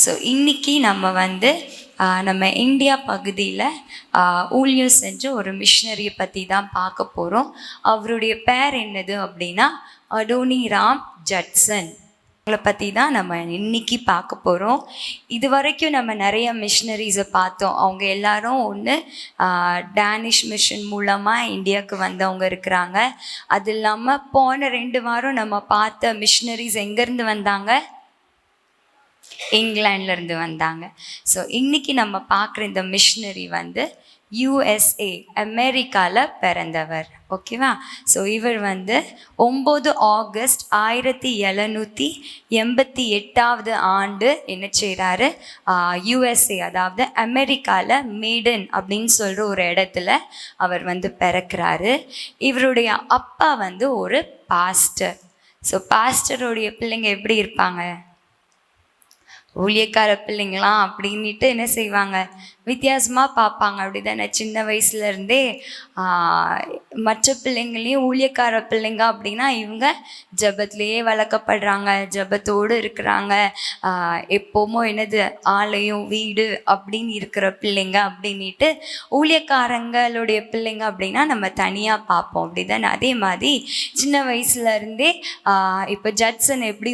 So இன்றைக்கி நம்ம India பகுதியில் ஊழியம் செஞ்ச ஒரு மிஷினரியை பற்றி தான் பார்க்க போகிறோம். அவருடைய பேர் என்னது அப்படின்னா அடோனிராம் ஜட்சன். அவங்கள பற்றி தான் நம்ம இன்றைக்கி பார்க்க போகிறோம். இது வரைக்கும் நம்ம நிறைய மிஷினரிஸை பார்த்தோம். அவங்க எல்லாரும் ஒன்று டேனிஷ் மிஷன் மூலமாக இந்தியாவுக்கு வந்தவங்க இருக்கிறாங்க. அது இல்லாமல் போன 2 வாரம் நம்ம பார்த்த மிஷினரிஸ் எங்கேருந்து வந்தாங்க? இங்கிலாந்துலேருந்து வந்தாங்க. ஸோ இன்றைக்கி நம்ம பார்க்குற இந்த மிஷினரி USA அமெரிக்காவில் பிறந்தவர். ஓகேவா? ஸோ இவர் 9 ஆகஸ்ட் 1788 ஆண்டு என்ன செய்கிறாரு? USA அதாவது அமெரிக்காவில் மேடன் அப்படின்னு சொல்கிற ஒரு இடத்துல அவர் பிறக்கிறாரு. இவருடைய அப்பா ஒரு பாஸ்டர். ஸோ பாஸ்டருடைய பிள்ளைங்க எப்படி இருப்பாங்க? ஊழியக்கார பிள்ளைங்களாம் அப்படின்ட்டு என்ன செய்வாங்க? வித்தியாசமாக பார்ப்பாங்க. அப்படி தானே? சின்ன வயசுலேருந்தே மற்ற பிள்ளைங்களையும் ஊழியக்கார பிள்ளைங்க அப்படின்னா இவங்க ஜபத்துலேயே வளர்க்கப்படுறாங்க, ஜபத்தோடு இருக்கிறாங்க, எப்போமோ என்னது ஆலயம் வீடு அப்படின்னு இருக்கிற பிள்ளைங்க அப்படின்ட்டு. ஊழியக்காரங்களுடைய பிள்ளைங்க அப்படின்னா நம்ம தனியாக பார்ப்போம். அப்படி தானே? அதே மாதிரி சின்ன வயசுலேருந்தே இப்போ ஜட்சன் எப்படி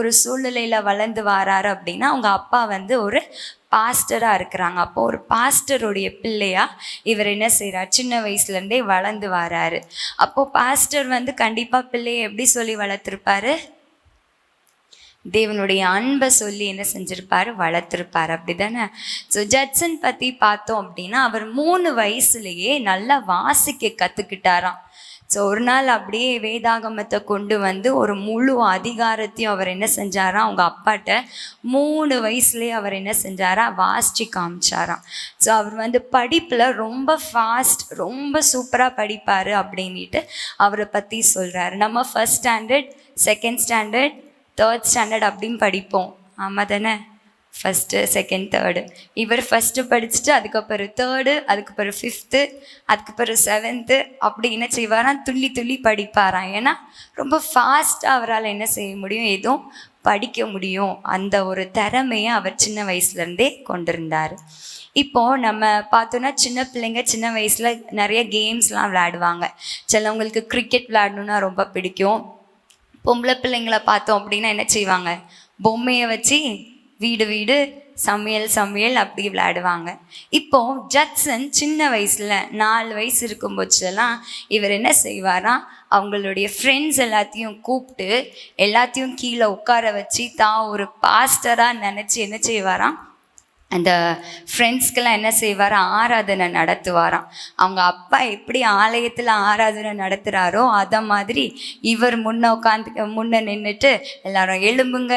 ஒரு சூழ்நிலையில் வளர்ந்து வராரு அப்படின்னா அவங்க அப்பா ஒரு பாஸ்டராக இருக்கிறாங்க. அப்போது ஒரு பாஸ்டருடைய பிள்ளையா இவர் என்ன செய்கிறார்? சின்ன வயசுலேருந்தே வளர்ந்து வராரு. அப்போது பாஸ்டர் கண்டிப்பாக பிள்ளையை எப்படி சொல்லி வளர்த்துருப்பாரு? தேவனுடைய அன்பை சொல்லி என்ன செஞ்சுருப்பார்? வளர்த்துருப்பார். அப்படி தானே? ஸோ ஜட்சன் பற்றி பார்த்தோம் அப்படின்னா அவர் 3 வயசுலேயே நல்லா வாசிக்க கற்றுக்கிட்டாராம். ஸோ ஒரு நாள் அப்படியே வேதாகமத்தை கொண்டு ஒரு முழு அதிகாரத்தையும் அவர் என்ன செஞ்சாராம்? அவங்க அப்பாட்ட 3 வயசுலேயே அவர் என்ன செஞ்சாரா? வாசித்து காமிச்சாராம். ஸோ அவர் படிப்பில் ரொம்ப ஃபாஸ்ட், ரொம்ப சூப்பராக படிப்பார் அப்படின்ட்டு அவரை பற்றி சொல்கிறாரு. நம்ம 1st standard, 2nd standard, 3rd standard அப்படின்னு படிப்போம். ஆமாம் தானே? 1st, 2nd, 3rd. இவர் 1st படிச்சுட்டு அதுக்கப்புறம் 3rd, அதுக்கப்புறம் 5th, அதுக்கப்புறம் 7th அப்படி என்ன செய்வாராம்? துள்ளி துள்ளி படிப்பாராம். ஏன்னா ரொம்ப ஃபாஸ்ட்டாக அவரால் என்ன செய்ய முடியும்? எதுவும் படிக்க முடியும். அந்த ஒரு திறமையை அவர் சின்ன வயசுலேருந்தே கொண்டிருந்தார். இப்போது நம்ம பார்த்தோன்னா சின்ன பிள்ளைங்க சின்ன வயசில் நிறைய கேம்ஸ்லாம் விளையாடுவாங்க. சிலவங்களுக்கு கிரிக்கெட் விளையாடணுன்னா ரொம்ப பிடிக்கும். பொம்பளை பிள்ளைங்களை பார்த்தோம் அப்படின்னா என்ன செய்வாங்க? பொம்மையை வச்சு வீடு சமையல் அப்படி விளையாடுவாங்க. இப்போது ஜட்சன் சின்ன வயசில் 4 வயசு இருக்கும்போதெல்லாம் இவர் என்ன செய்வாராம்? அவங்களுடைய ஃப்ரெண்ட்ஸ் எல்லாத்தையும் கூப்பிட்டு எல்லாத்தையும் கீழே உட்கார வச்சு தான் ஒரு பாஸ்டராக நினச்சி என்ன செய்வாராம்? அந்த ஃப்ரெண்ட்ஸ்க்கெல்லாம் என்ன செய்வார்? ஆராதனை நடத்துவாராம். அவங்க அப்பா எப்படி ஆலயத்தில் ஆராதனை நடத்துகிறாரோ அதை மாதிரி இவர் முன்ன நின்றுட்டு எல்லாரும் எழும்புங்க,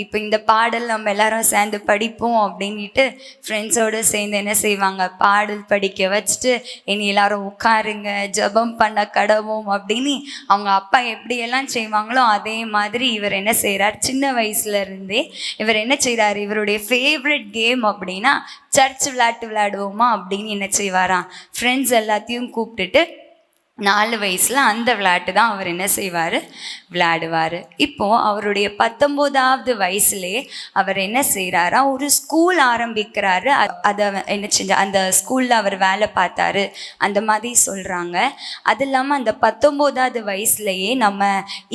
இப்போ இந்த பாடல் நம்ம எல்லாரும் சேர்ந்து படிப்போம் அப்படின்ட்டு ஃப்ரெண்ட்ஸோடு சேர்ந்து என்ன செய்வாங்க? பாடல் படிக்க வச்சுட்டு இனி எல்லாரும் உட்காருங்க, ஜபம் பண்ண கடவோம் அப்படின்னு அவங்க அப்பா எப்படியெல்லாம் செய்வாங்களோ அதே மாதிரி இவர் என்ன செய்கிறார்? சின்ன வயசுலேருந்தே இவர் என்ன செய்கிறார்? இவருடைய ஃபேவரட் கேம் அப்படின்னா சர்ச் விளையாடுவோமா அப்படின்னு என்ன செய்வாராம்? ஃப்ரெண்ட்ஸ் எல்லாத்தையும் கூப்பிட்டுட்டு 4 வயசில் அந்த விளையாட்டு தான் அவர் என்ன செய்வார்? விளையாடுவார். இப்போது அவருடைய 19வது வயசுலேயே அவர் என்ன செய்கிறாரா? ஒரு ஸ்கூல் ஆரம்பிக்கிறாரு. அதை என்ன செஞ்சார்? அந்த ஸ்கூலில் அவர் வேலை பார்த்தாரு அந்த மாதிரி சொல்கிறாங்க. அது இல்லாமல் அந்த 19வது வயசுலேயே நம்ம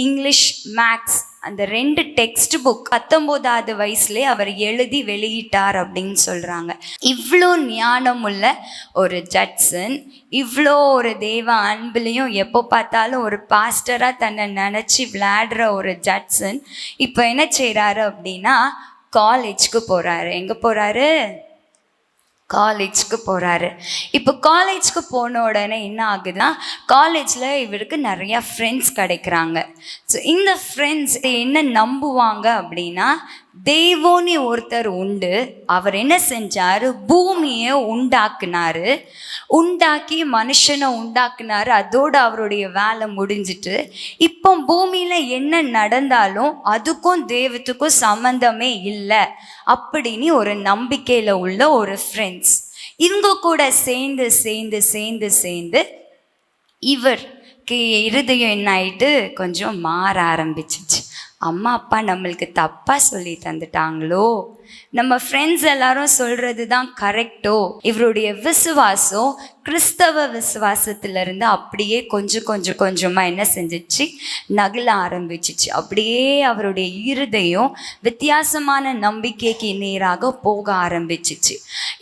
இங்கிலீஷ், மேக்ஸ் அந்த 2 டெக்ஸ்ட் புக் 19வது வயசுலேயே அவர் எழுதி வெளியிட்டார் அப்படின்னு சொல்கிறாங்க. இவ்வளோ ஞானமுள்ள ஒரு ஜட்சன், இவ்வளோ ஒரு தேவ அன்புலையும் எப்போ பார்த்தாலும் ஒரு பாஸ்டராக தன்னை நினச்சி விளையாடுற ஒரு ஜட்சன் இப்போ என்ன செய்கிறாரு அப்படின்னா காலேஜ்க்கு போகிறாரு. எங்கே போகிறாரு? காலேஜ்க்கு போகிறாரு. இப்போ காலேஜ்க்கு போன உடனே என்ன ஆகுதுன்னா காலேஜில் இவருக்கு நிறையா ஃப்ரெண்ட்ஸ் கிடைக்கிறாங்க. ஸோ இந்த ஃப்ரெண்ட்ஸ் என்ன நம்புவாங்க அப்படின்னா தேவோனி ஒருத்தர் உண்டு, அவர் என்ன செஞ்சார்? பூமியை உண்டாக்கி மனுஷனை உண்டாக்குனாரு. அதோடு அவருடைய வேலை முடிஞ்சிட்டு இப்போ பூமியில் என்ன நடந்தாலும் அதுக்கும் தெய்வத்துக்கும் சம்மந்தமே இல்லை அப்படின்னு ஒரு நம்பிக்கையில் உள்ள ஒரு ஃப்ரெண்ட்ஸ். இவங்க கூட சேர்ந்து இவருக்கு இருதயம் என்ன ஆயிட்டு? கொஞ்சம் மாற ஆரம்பிச்சிச்சு. அம்மா அப்பா நம்மளுக்கு தப்பாக சொல்லி தந்துட்டாங்களோ, நம்ம ஃப்ரெண்ட்ஸ் எல்லாரும் சொல்கிறது தான் கரெக்டோ. இவருடைய விசுவாசம் கிறிஸ்தவ விசுவாசத்திலிருந்து அப்படியே கொஞ்சமாக என்ன செஞ்சிச்சு, நகல ஆரம்பிச்சிச்சு. அப்படியே அவருடைய இருதயம் வித்தியாசமான நம்பிக்கைக்கு நேராக போக ஆரம்பிச்சிச்சு.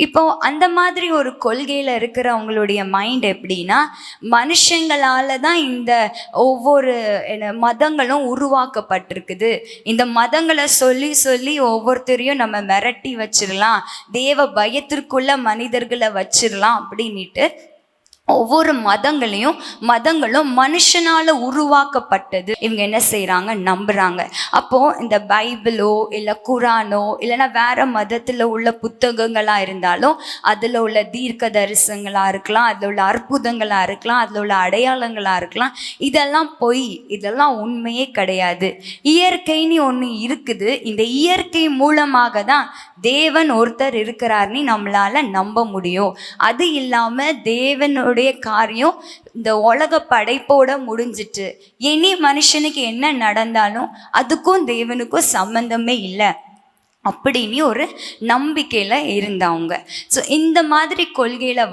இப்போ அந்த மாதிரி ஒரு கொள்கையில் இருக்கிறவங்களுடைய மைண்ட் எப்படின்னா, மனுஷங்களால் தான் இந்த ஒவ்வொரு மதங்களும் உருவாக்கப்பட்டிருக்குது. இந்த மதங்களை சொல்லி சொல்லி ஒவ்வொருத்தரையும் நம்ம மிரட்டி வச்சிடலாம், தேவ பயத்திற்குள்ள மனிதர்களை வச்சிடலாம் அப்படின்ட்டு ஒவ்வொரு மதங்களும் மனுஷனால உருவாக்கப்பட்டது இவங்க என்ன செய்யறாங்க, நம்புறாங்க. அப்போ இந்த பைபிளோ இல்லை குரானோ இல்லைன்னா வேற மதத்துல உள்ள புத்தகங்களா இருந்தாலும் அதுல உள்ள தீர்க்க தரிசனங்களா இருக்கலாம், அதுல உள்ள அற்புதங்களா இருக்கலாம், அதுல உள்ள அடையாளங்களா இருக்கலாம், இதெல்லாம் பொய், இதெல்லாம் உண்மையே கிடையாது. இயற்கைன்னு ஒன்று இருக்குது. இந்த இயற்கை மூலமாக தான் தேவன் ஒருத்தர் இருக்கிறார்னு நம்மளால நம்ப முடியும். அது இல்லாம தேவனுடைய காரியம் இந்த உலக படைப்போட முடிஞ்சிட்டு, இனி மனுஷனுக்கு என்ன நடந்தாலும் அதுக்கும் தேவனுக்கும் சம்பந்தமே இல்லை அப்படின்னு ஒரு நம்பிக்கையில் இருந்தவங்க. ஸோ இந்த மாதிரி கொள்கையில்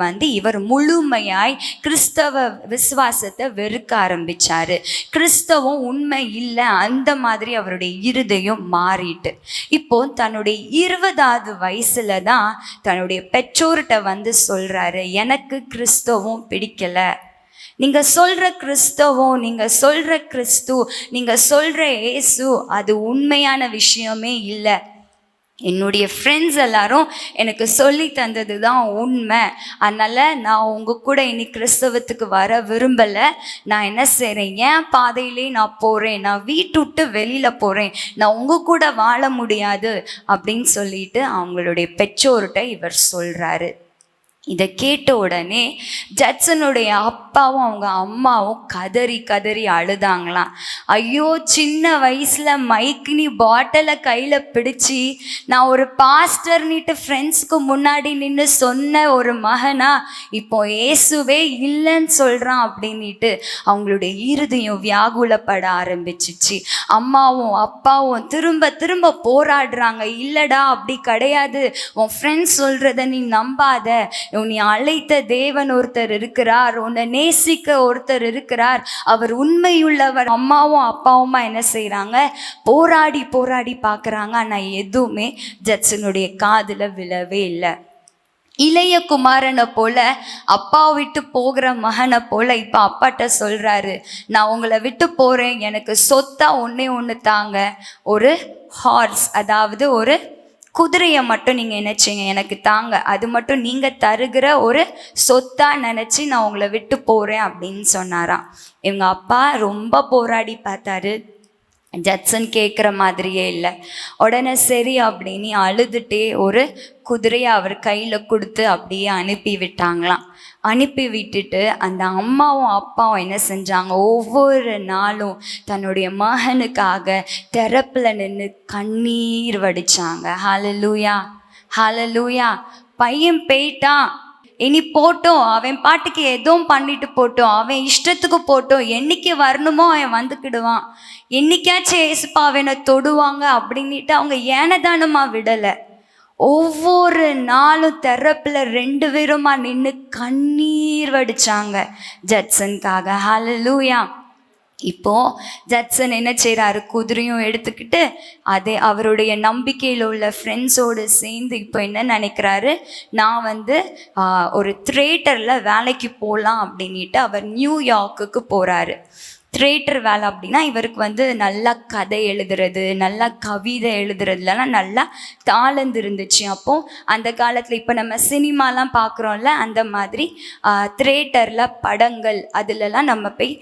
வந்து இவர் முழுமையாய் கிறிஸ்தவ விசுவாசத்தை வெறுக்க ஆரம்பித்தார். கிறிஸ்தவம் உண்மை இல்லை, அந்த மாதிரி அவருடைய இருதயம் மாறிட்டு இப்போ தன்னுடைய 20வது வயசுல தான் தன்னுடைய பெற்றோர்கிட்ட வந்து சொல்கிறாரு, எனக்கு கிறிஸ்தவம் பிடிக்கலை, நீங்கள் சொல்கிற கிறிஸ்தவம், நீங்கள் சொல்கிற கிறிஸ்து, நீங்கள் சொல்கிற இயேசு அது உண்மையான விஷயமே இல்லை. என்னுடைய ஃப்ரெண்ட்ஸ் எல்லாரும் எனக்கு சொல்லி தந்தது தான் உண்மை. அதனால் நான் உங்கள் கூட இனி கிறிஸ்தவத்துக்கு வர விரும்பலை. நான் என்ன செய்கிறேன், என் பாதையிலே நான் போகிறேன், நான் வீட்டு விட்டு வெளியில் போகிறேன், நான் உங்கள் கூட வாழ முடியாது அப்படின்னு சொல்லிட்டு அவங்களுடைய பெற்றோர்கிட்ட இவர் சொல்கிறாரு. இதை கேட்ட உடனே ஜட்சனுடைய அப்பாவும் அவங்க அம்மாவும் கதறி அழுதாங்களாம். ஐயோ, சின்ன வயசில் மைக்கினி பாட்டிலை கையில் பிடிச்சி நான் ஒரு பாஸ்டர்னிட்டு ஃப்ரெண்ட்ஸுக்கு முன்னாடி நின்று சொன்ன ஒரு மகனா இப்போ இயேசுவே இல்லைன்னு சொல்கிறான் அப்படின்ட்டு அவங்களுடைய இருதயம் வியாகுலப்பட ஆரம்பிச்சிச்சு. அம்மாவும் அப்பாவும் திரும்ப போராடுறாங்க, இல்லடா அப்படி கிடையாது, உன் ஃப்ரெண்ட்ஸ் சொல்கிறத நீ நம்பாத, உன்னை அழைத்த தேவன் ஒருத்தர் இருக்கிறார், உன்னை நேசிக்க ஒருத்தர் இருக்கிறார், அவர் உண்மையுள்ளவர். அம்மாவும் அப்பாவுமா என்ன செய்கிறாங்க, போராடி பார்க்குறாங்க. ஆனால் எதுவுமே ஜட்சனுடைய காதில் விழவே இல்லை. இளைய குமாரனை போல, அப்பா விட்டு போகிற மகனை போல இப்போ அப்பாட்ட சொல்கிறாரு, நான் உங்களை விட்டு போகிறேன், எனக்கு சொத்தா ஒன்று தாங்க, ஒரு ஹார்ஸ், அதாவது ஒரு குதிரையை மட்டும் நீங்கள் நினச்சிங்க எனக்கு தாங்க, அது மட்டும் நீங்கள் தருகிற ஒரு சொத்தாக நினச்சி நான் உங்களை விட்டு போகிறேன் அப்படின்னு சொன்னாராம். இவங்க அப்பா ரொம்ப போராடி பார்த்தாரு, ஜட்சன் கேட்குற மாதிரியே இல்லை. உடனே சரி அப்படின்னு அழுதுகிட்டே ஒரு குதிரையை அவர் கையில் கொடுத்து அப்படியே அனுப்பி விட்டாங்களாம். அனுப்பி விட்டுட்டு அந்த அம்மாவும் அப்பாவும் என்ன செஞ்சாங்க, ஒவ்வொரு நாளும் தன்னுடைய மகனுக்காக தெரப்பில் நின்று கண்ணீர் வடித்தாங்க. ஹல்லேலூயா, ஹல்லேலூயா. பையன் போயிட்டான், இனி போட்டோம், அவன் பாட்டுக்கு எதுவும் பண்ணிட்டு போட்டோம், அவன் இஷ்டத்துக்கு போட்டோம், என்னைக்கு வரணுமோ அவன் வந்துக்கிடுவான், என்னைக்காச்சும் ஏசுப்பா அவனை தொடுவாங்க அப்படின்ட்டு அவங்க ஏனதானமாக விடலை. ஒவ்வொரு நாளும் தெரப்பில் 2 பேருமா நின்று கண்ணீர் வடிச்சாங்க ஜட்சனுக்காக. ஹல்லேலூயா. இப்போ ஜட்சன் என்ன செய்கிறாரு, குதிரையும் எடுத்துக்கிட்டு அதே அவருடைய நம்பிக்கையில் உள்ள ஃப்ரெண்ட்ஸோடு சேர்ந்து இப்போ என்ன நினைக்கிறாரு, நான் ஒரு தியேட்டரில் வேலைக்கு போகலாம் அப்படின்ட்டு அவர் நியூயார்க்குக்கு போகிறாரு. தியேட்டர் வேலை அப்படின்னா இவருக்கு நல்லா கதை எழுதுறது, நல்லா கவிதை எழுதுறதுலாம் நல்லா தாளந்து இருந்துச்சு. அப்போது அந்த காலத்தில் இப்போ நம்ம சினிமாலாம் பார்க்குறோம்ல, அந்த மாதிரி தியேட்டரில் படங்கள் அதிலலாம் நம்ம போய்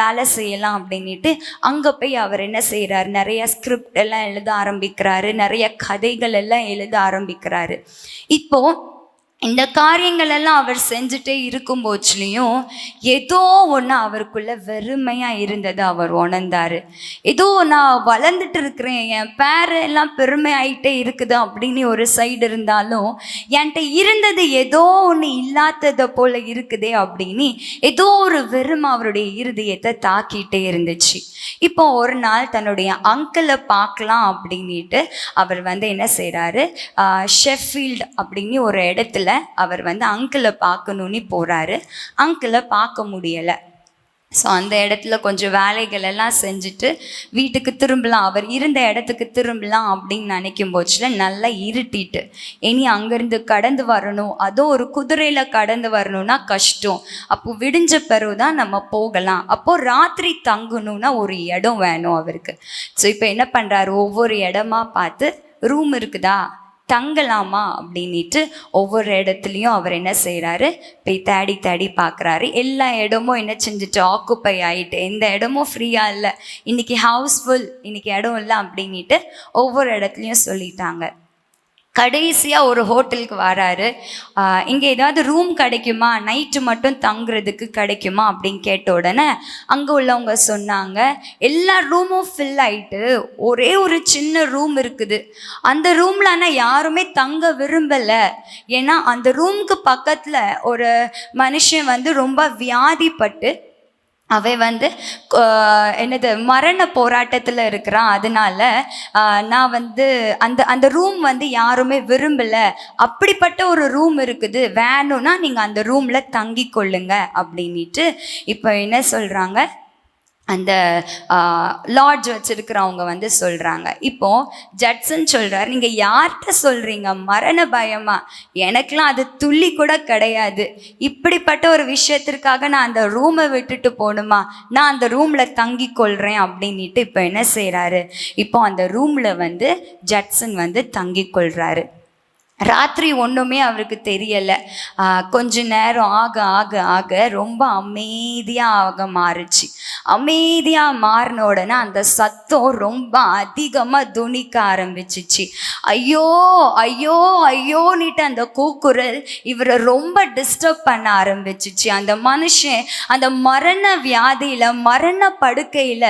வேலை செய்யலாம் அப்படின்ட்டு அங்கே போய் அவர் என்ன செய்கிறாரு, நிறைய ஸ்கிரிப்ட் எல்லாம் எழுத ஆரம்பிக்கிறாரு, நிறைய கதைகள் எல்லாம் எழுத ஆரம்பிக்கிறாரு. இப்போது இந்த காரியங்கள் எல்லாம் அவர் செஞ்சுட்டே இருக்கும் போச்சுலேயும் ஏதோ ஒன்று அவருக்குள்ள வெறுமையாக இருந்தது அவர் உணர்ந்தார். ஏதோ நான் வளர்ந்துட்டு இருக்கிறேன், என் பேரெல்லாம் பெருமை ஆகிட்டே இருக்குது அப்படின்னு ஒரு சைடு இருந்தாலும், என்கிட்ட இருந்தது ஏதோ ஒன்று இல்லாததை போல் இருக்குதே அப்படின்னு ஏதோ ஒரு வெறுமை அவருடைய இருதயத்தை தாக்கிட்டே இருந்துச்சு. இப்போ ஒரு நாள் தன்னுடைய அங்கிளை பார்க்கலாம் அப்படின்ட்டு அவர் என்ன செய்கிறாரு, ஷெஃபீல்டு அப்படின்னு ஒரு இடத்துல அவர் அங்கிளை பார்க்கணுன்னு போகிறாரு. அங்கிளை பார்க்க முடியலை. ஸோ அந்த இடத்துல கொஞ்சம் வேலைகள் எல்லாம் செஞ்சுட்டு வீட்டுக்கு திரும்பலாம், அவர் இருந்த இடத்துக்கு திரும்பலாம் அப்படின்னு நினைக்கும் போச்சுல நல்லா இருட்டிட்டு, இனி அங்கேருந்து கடந்து வரணும், அதுவும் ஒரு குதிரையில் கடந்து வரணும்னா கஷ்டம். அப்போது விடிஞ்ச பிறகு தான் நம்ம போகலாம். அப்போது ராத்திரி தங்கணும்னா ஒரு இடம் வேணும் அவருக்கு. ஸோ இப்போ என்ன பண்ணுறாரு, ஒவ்வொரு இடமா பார்த்து ரூம் இருக்குதா தங்கலாமா அப்படின்ட்டு ஒவ்வொரு இடத்துலையும் அவர் என்ன செய்கிறாரு, போய் தேடி தேடி பார்க்குறாரு. எல்லா இடமும் என்ன செஞ்சுட்டு ஆக்குப்பை ஆகிட்டு, எந்த இடமும் ஃப்ரீயாக இல்லை, இன்றைக்கி ஹவுஸ்ஃபுல், இன்றைக்கி இடம் இல்லை அப்படின்ட்டு ஒவ்வொரு இடத்துலையும் சொல்லிட்டாங்க. கடைசியாக ஒரு ஹோட்டலுக்கு வராரு. இங்கே ஏதாவது ரூம் கிடைக்குமா, நைட்டு மட்டும் தங்குறதுக்கு கிடைக்குமா அப்படின்னு கேட்ட உடனே அங்கே உள்ளவங்க சொன்னாங்க, எல்லா ரூமும் ஃபில் ஆகிட்டு ஒரே ஒரு சின்ன ரூம் இருக்குது. அந்த ரூமில் ஆனால் யாருமே தங்க விரும்பலை. ஏன்னா அந்த ரூமுக்கு பக்கத்தில் ஒரு மனுஷன் ரொம்ப வியாதிப்பட்டு அவன் என்னது மரண போராட்டத்தில் இருக்கிறான். அதனால நான் அந்த ரூம் யாருமே விரும்பலை, அப்படிப்பட்ட ஒரு ரூம் இருக்குது, வேணும்னா நீங்கள் அந்த ரூமில் தங்கி கொள்ளுங்க அப்படின்ட்டு இப்போ என்ன சொல்கிறாங்க, அந்த லாட்ஜ் வச்சுருக்கிறவங்க சொல்கிறாங்க. இப்போது ஜட்சன் சொல்கிறார், நீங்கள் யார்கிட்ட சொல்கிறீங்க, மரண பயமா? எனக்கெலாம் அது துள்ளி கூட கிடையாது. இப்படிப்பட்ட ஒரு விஷயத்திற்காக நான் அந்த ரூமை விட்டுட்டு போகணுமா? நான் அந்த ரூமில் தங்கி கொள்கிறேன் அப்படின்ட்டு இப்போ என்ன செய்கிறாரு, இப்போ அந்த ரூமில் ஜட்சன் தங்கி கொள்கிறாரு. ராத்திரி ஒன்றுமே அவருக்கு தெரியலை. கொஞ்ச நேரம் ஆக ஆக ஆக ரொம்ப அமைதியாக மாறுச்சு. அமைதியாக மாறின உடனே அந்த சத்தம் ரொம்ப அதிகமாக துணிக்க ஆரம்பிச்சிச்சு. ஐயோ ஐயோ ஐயோன்னுட்டு அந்த கூக்குரல் இவரை ரொம்ப டிஸ்டர்ப் பண்ண ஆரம்பிச்சிச்சு. அந்த மனுஷன் அந்த மரண வியாதியில், மரண படுக்கையில்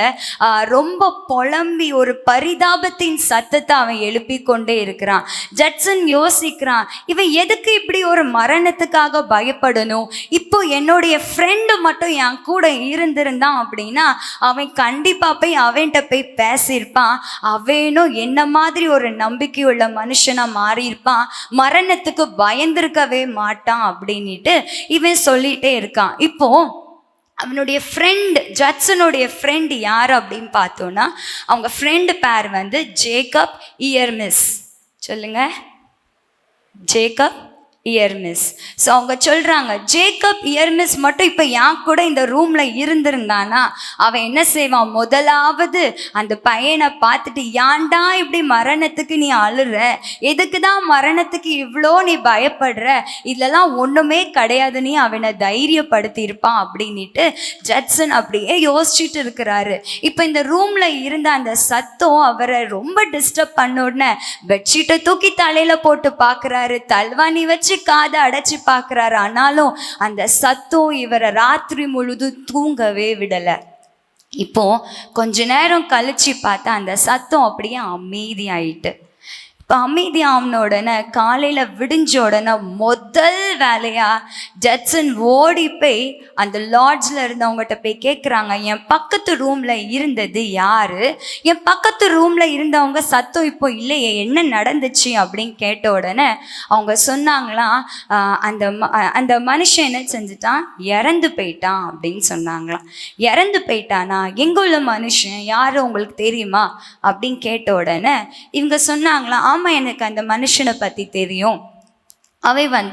ரொம்ப புலம்பி ஒரு பரிதாபத்தின் சத்தத்தை அவன் எழுப்பி கொண்டே இருக்கிறான். ஜட்சன் யோசிக்கிறான், இவன் எதுக்கு இப்படி ஒரு மரணத்துக்காக பயப்படணும்? இப்போ என்னுடைய ஃப்ரெண்டு மட்டும் என் கூட இருந்திருந்தான் அப்படின்னா அவன் கண்டிப்பா போய் அவன்கிட்ட போய் பேசியிருப்பான், அவனும் என்ன மாதிரி ஒரு நம்பிக்கையுள்ள மனுஷனா மாறியிருப்பான், மரணத்துக்கு பயந்திருக்கவே மாட்டான் அப்படின்ட்டு இவன் சொல்லிட்டே இருக்கான். இப்போ அவனுடைய ஃப்ரெண்டு, ஜட்சனுடைய ஃப்ரெண்டு யார் அப்படின்னு பார்த்தோன்னா, அவங்க ஃப்ரெண்டு பேர் ஜேக்கப் இயர்மிஸ். சொல்லுங்க, ஜேக்கப் இயர்மிஸ். ஸோ அவங்க சொல்கிறாங்க, ஜேக்கப் இயர்மிஸ் மட்டும் இப்போ என் கூட இந்த ரூமில் இருந்திருந்தானா அவன் என்ன செய்வான், முதலாவது அந்த பையனை பார்த்துட்டு, ஏன்டா இப்படி மரணத்துக்கு நீ அழுற, எதுக்கு தான் மரணத்துக்கு இவ்வளோ நீ பயப்படுற, இதெல்லாம் ஒன்றுமே கிடையாதுன்னு அவனை தைரியப்படுத்தியிருப்பான் அப்படின்ட்டு ஜட்சன் அப்படியே யோசிச்சுட்டு இருக்கிறாரு. இப்போ இந்த ரூமில் இருந்த அந்த சத்தம் அவரை ரொம்ப டிஸ்டர்ப் பண்ண உடனே பெட்ஷீட்டை தூக்கி தலையில் போட்டு பார்க்குறாரு, தல்வானி வச்சு காதை அடைச்சி பார்க்குறாரு. ஆனாலும் அந்த சத்தம் இவரை ராத்திரி முழுதும் தூங்கவே விடலை. இப்போ கொஞ்ச நேரம் கழிச்சு பார்த்தா அந்த சத்தம் அப்படியே அமைதியாயிட்டு. இப்போ அமைதி ஆன உடனே காலையில் விடிஞ்ச உடனே முதல் வேலையாக ஜட்சன் ஓடி போய் அந்த லாட்ஜில் இருந்தவங்ககிட்ட போய் கேட்குறாங்க, என் பக்கத்து ரூமில் இருந்தது யார், என் பக்கத்து ரூமில் இருந்தவங்க சத்தம் இப்போ இல்லையே, என்ன நடந்துச்சு அப்படின்னு கேட்ட உடனே அவங்க சொன்னாங்களாம், அந்த மனுஷன் என்ன செஞ்சுட்டான், இறந்து போயிட்டான் அப்படின்னு சொன்னாங்களாம். இறந்து போயிட்டானா, எங்குள்ள மனுஷன் யார் உங்களுக்கு தெரியுமா அப்படின்னு கேட்ட உடனே இவங்க சொன்னாங்களாம், ஆமாம் எனக்கு அந்த மனுஷனை பற்றி தெரியும், அவன்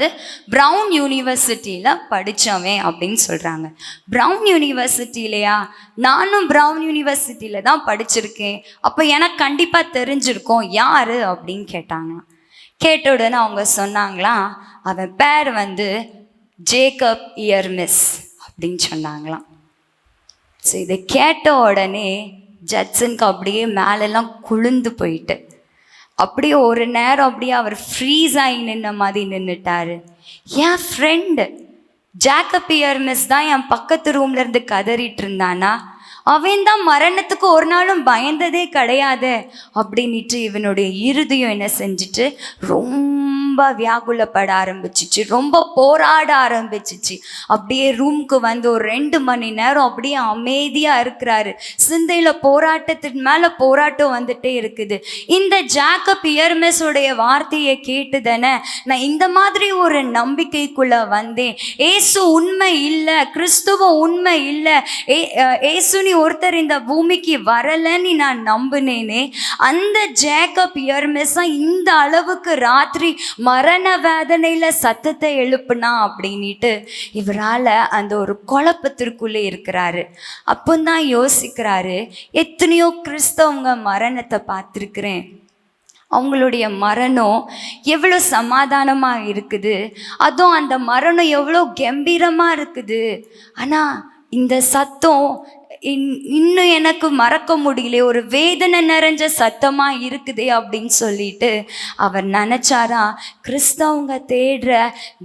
ப்ரவுன் யூனிவர்சிட்டியில் படித்தவன் அப்படின்னு சொல்கிறாங்க. ப்ரவுன் யூனிவர்சிட்டியிலையா? நானும் ப்ரவுன் யூனிவர்சிட்டியில் தான் படிச்சிருக்கேன், அப்போ எனக்கு கண்டிப்பாக தெரிஞ்சிருக்கோம், யார் அப்படின்னு கேட்டாங்களாம். கேட்ட உடனே அவங்க சொன்னாங்களாம், அவன் பேர் ஜேக்கப் இயர்மிஸ் அப்படின்னு சொன்னாங்களாம். ஸோ இதை கேட்ட உடனே ஜட்சனுக்கு அப்படியே மேலெல்லாம் குளிர்ந்து போயிட்டு அப்படியே ஒரு நேரம் அப்படியே அவர் ஃப்ரீஸ் ஆகி நின்ன மாதிரி நின்றுட்டாரு. என் ஃப்ரெண்டு ஜேக்கப் எர்மெஸ் தான் என் பக்கத்து ரூம்ல இருந்து கதறிட்டு இருந்தானா, அவன் தான் மரணத்துக்கு ஒரு நாளும் பயந்ததே கிடையாது அப்படின்ட்டு இவனுடைய இருதயம் என்ன செஞ்சுட்டு ரொம்ப வியாகுலப்பட ஆரம்பிச்சிச்சு, ரொம்ப போராட ஆரம்பிச்சிச்சு. அப்படியே ரூமுக்கு வந்து ஒரு 2 மணி நேரம் அப்படியே அமைதியா இருக்கிறாரு. சிந்தையில போராட்டத்தின் மேல போராட்டம் வந்துட்டே இருக்குது. இந்த ஜேக்கப் எர்மெஸுடைய வார்த்தையை கேட்டு தானே நான் இந்த மாதிரி ஒரு நம்பிக்கைக்குள்ள வந்தேன். ஏசு உண்மை இல்லை, கிறிஸ்துவ உண்மை இல்லை, ஏசு ஒருத்தர் இந்த பூமிக்கு வரலன்னு நான் நம்பினேனே. அந்த ஜேக்கப் எர்மெஸ் இந்த அளவுக்கு ராத்திரி மரண வேதனையில சத்தத்தை எழுப்புனா அப்படின்ட்டு இவரால அந்த ஒரு குழப்பத்திற்குள்ளே இருக்கிறாரு. அப்போதான் யோசிக்கிறாரு, எத்தனையோ கிறிஸ்தவங்க மரணத்தை பார்த்துருக்கிறேன், அவங்களுடைய மரணம் எவ்வளோ சமாதானமாக இருக்குது, அதுவும் அந்த மரணம் எவ்வளோ கம்பீரமாக இருக்குது. ஆனால் இந்த சத்தம் இன்னும் எனக்கு மறக்க முடியல, ஒரு வேதனை நிறைஞ்ச சத்தமாக இருக்குதே அப்படின்னு சொல்லிட்டு அவர் நினச்சாரா, கிறிஸ்தவங்க தேடுற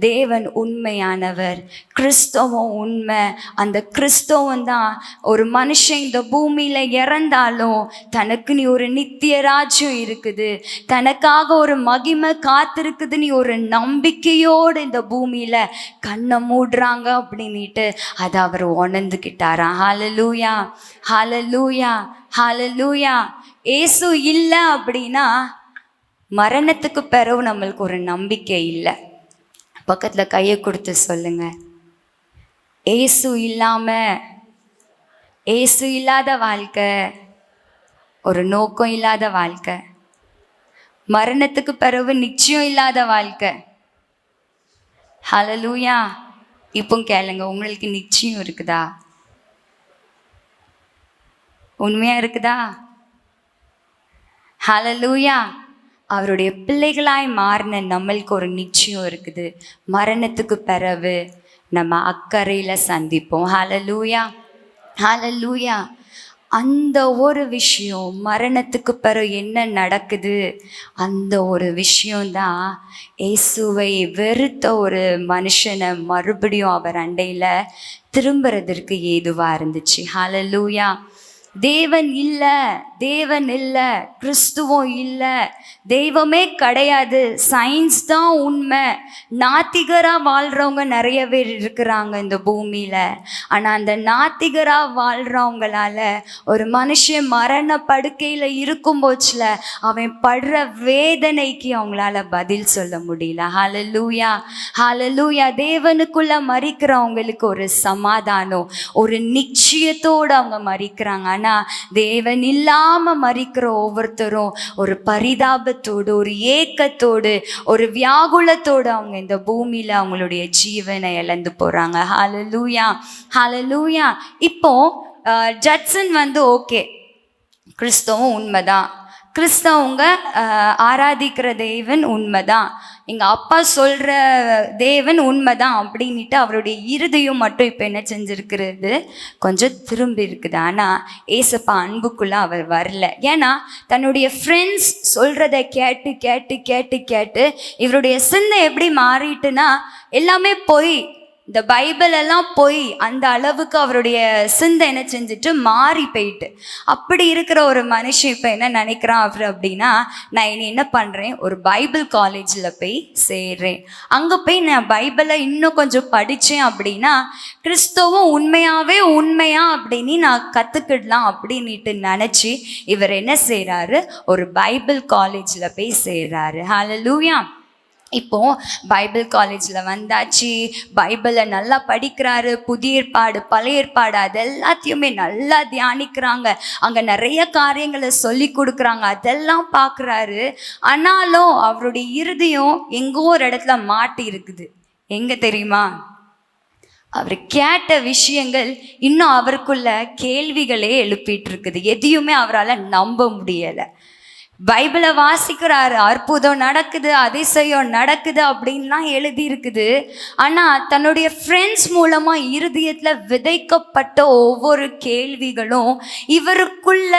தேவன் உண்மையானவர், கிறிஸ்தவம் உண்மை. அந்த கிறிஸ்தவம் தான் ஒரு மனுஷன் இந்த பூமியில் இறந்தாலும் தனக்கு நீ ஒரு நித்திய ராஜ்யம் இருக்குது, தனக்காக ஒரு மகிமை காத்திருக்குது, நீ ஒரு நம்பிக்கையோடு இந்த பூமியில் கண்ணை மூடுறாங்க அப்படின்ட்டு அதை அவர் உணர்ந்துக்கிட்டாரா. ஹல்லேலூயா, ஹல்லேலூயா, ஹல்லேலூயா. ஏசு இல்லை அப்படின்னா மரணத்துக்கு பிறகு நம்மளுக்கு ஒரு நம்பிக்கை இல்லை. பக்கத்தில் கையை கொடுத்து சொல்லுங்க, ஏசு இல்லாத வாழ்க்கை ஒரு நோக்கம் இல்லாத வாழ்க்கை, மரணத்துக்கு பிறகு நிச்சயம் இல்லாத வாழ்க்கை. ஹல்லேலூயா. இப்போ கேளுங்க, உங்களுக்கு நிச்சயம் இருக்குதா? உண்மையா இருக்குதா? ஹல்லேலூயா. அவருடைய பிள்ளைகளாய் மாறின நம்மளுக்கு ஒரு நிச்சயம் இருக்குது, மரணத்துக்கு பிறகு நம்ம அக்கறையில் சந்திப்போம். ஹல்லேலூயா, ஹல்லேலூயா. அந்த ஒரு விஷயம், மரணத்துக்கு பிறகு என்ன நடக்குது, அந்த ஒரு விஷயம்தான் இயேசுவை வெறுத்த ஒரு மனுஷனை மறுபடியும் அவர் அண்டையில் திரும்புறதற்கு ஏதுவாக இருந்துச்சு. ஹல்லேலூயா. தேவன் இல்லை, கிறிஸ்துவம் இல்லை, தெய்வமே கிடையாது, சயின்ஸ் தான் உண்மை, நாத்திகராக வாழ்கிறவங்க நிறைய பேர் இருக்கிறாங்க இந்த பூமியில். ஆனால் அந்த நாத்திகராக வாழ்கிறவங்களால ஒரு மனுஷன் மரண படுக்கையில் இருக்கும் போச்சில் அவன் படுற வேதனைக்கு அவங்களால பதில் சொல்ல முடியல. ஹல்லேலூயா, ஹல்லேலூயா. தேவனுக்குள்ளே மறிக்கிறவங்களுக்கு ஒரு சமாதானம், ஒரு நிச்சயத்தோடு அவங்க மறிக்கிறாங்க. ஆனால் தேவன் இல்லாமல் மறிக்கிற ஒவ்வொருத்தரும் ஒரு பரிதாபத்தோடு, ஒரு ஏக்கத்தோடு, ஒரு வியாகுலத்தோடு அவங்க இந்த பூமியில் அவங்களுடைய ஜீவனை இழந்து போகிறாங்க. ஹல்லேலூயா, ஹல்லேலூயா. இப்போ ஜட்சன் ஓகே, கிறிஸ்தவம் உண்மைதான், கிறிஸ்தவங்க ஆராதிக்கிற தேவன் உண்மைதான், எங்கள் அப்பா சொல்கிற தேவன் உண்மைதான் அப்படின்ட்டு அவருடைய இருதயம் மட்டும் இப்போ என்ன செஞ்சுருக்கிறது, கொஞ்சம் திரும்பி இருக்குது. ஆனால் ஏசப்பா அன்புக்குள்ளே அவர் வரல. ஏன்னா தன்னுடைய ஃப்ரெண்ட்ஸ் சொல்கிறத கேட்டு கேட்டு கேட்டு கேட்டு இவருடைய சிந்தை எப்படி மாறிட்டுனா எல்லாமே பொய், இந்த பைபிள் எல்லாம் போய் அந்த அளவுக்கு அவருடைய சிந்தை என்ன செஞ்சுட்டு மாறி போயிட்டு. அப்படி இருக்கிற ஒரு மனுஷன் இப்போ என்ன நினைக்கிறான் அவர் அப்படின்னா, நான் இனி என்ன பண்ணுறேன், ஒரு பைபிள் காலேஜில் போய் சேர்றேன், அங்கே போய் நான் பைபிளை இன்னும் கொஞ்சம் படித்தேன் அப்படின்னா கிறிஸ்தவம் உண்மையா அப்படின்னு நான் கற்றுக்கிடலாம் அப்படின்ட்டு நினச்சி இவர் என்ன செய்கிறாரு, ஒரு பைபிள் காலேஜில் போய் சேர்றாரு. ஹல்லேலூயா. இப்போ பைபிள் காலேஜில் வந்தாச்சு, பைபிளை நல்லா படிக்கிறாரு, புதிய ஏற்பாடு பழைய ஏற்பாடு அது எல்லாத்தையுமே நல்லா தியானிக்கிறாங்க, அங்கே நிறைய காரியங்களை சொல்லி கொடுக்குறாங்க, அதெல்லாம் பார்க்குறாரு. ஆனாலும் அவருடைய இருதயம் எங்கோ ஒரு இடத்துல மாட்டி இருக்குது. எங்கே தெரியுமா? அவர் கேட்ட விஷயங்கள் இன்னும் அவருக்குள்ள கேள்விகளே எழுப்பிட்டு இருக்குது. எதையுமே அவரால் நம்ப முடியலை. பைபிளை வாசிக்கிறாரு, அற்புதம் நடக்குது, அதிசயம் நடக்குது அப்படின்லாம் எழுதி இருக்குது. ஆனால் தன்னுடைய ஃப்ரெண்ட்ஸ் மூலமாக இருதயத்தில் விதைக்கப்பட்ட ஒவ்வொரு கேள்விகளும் இவருக்குள்ள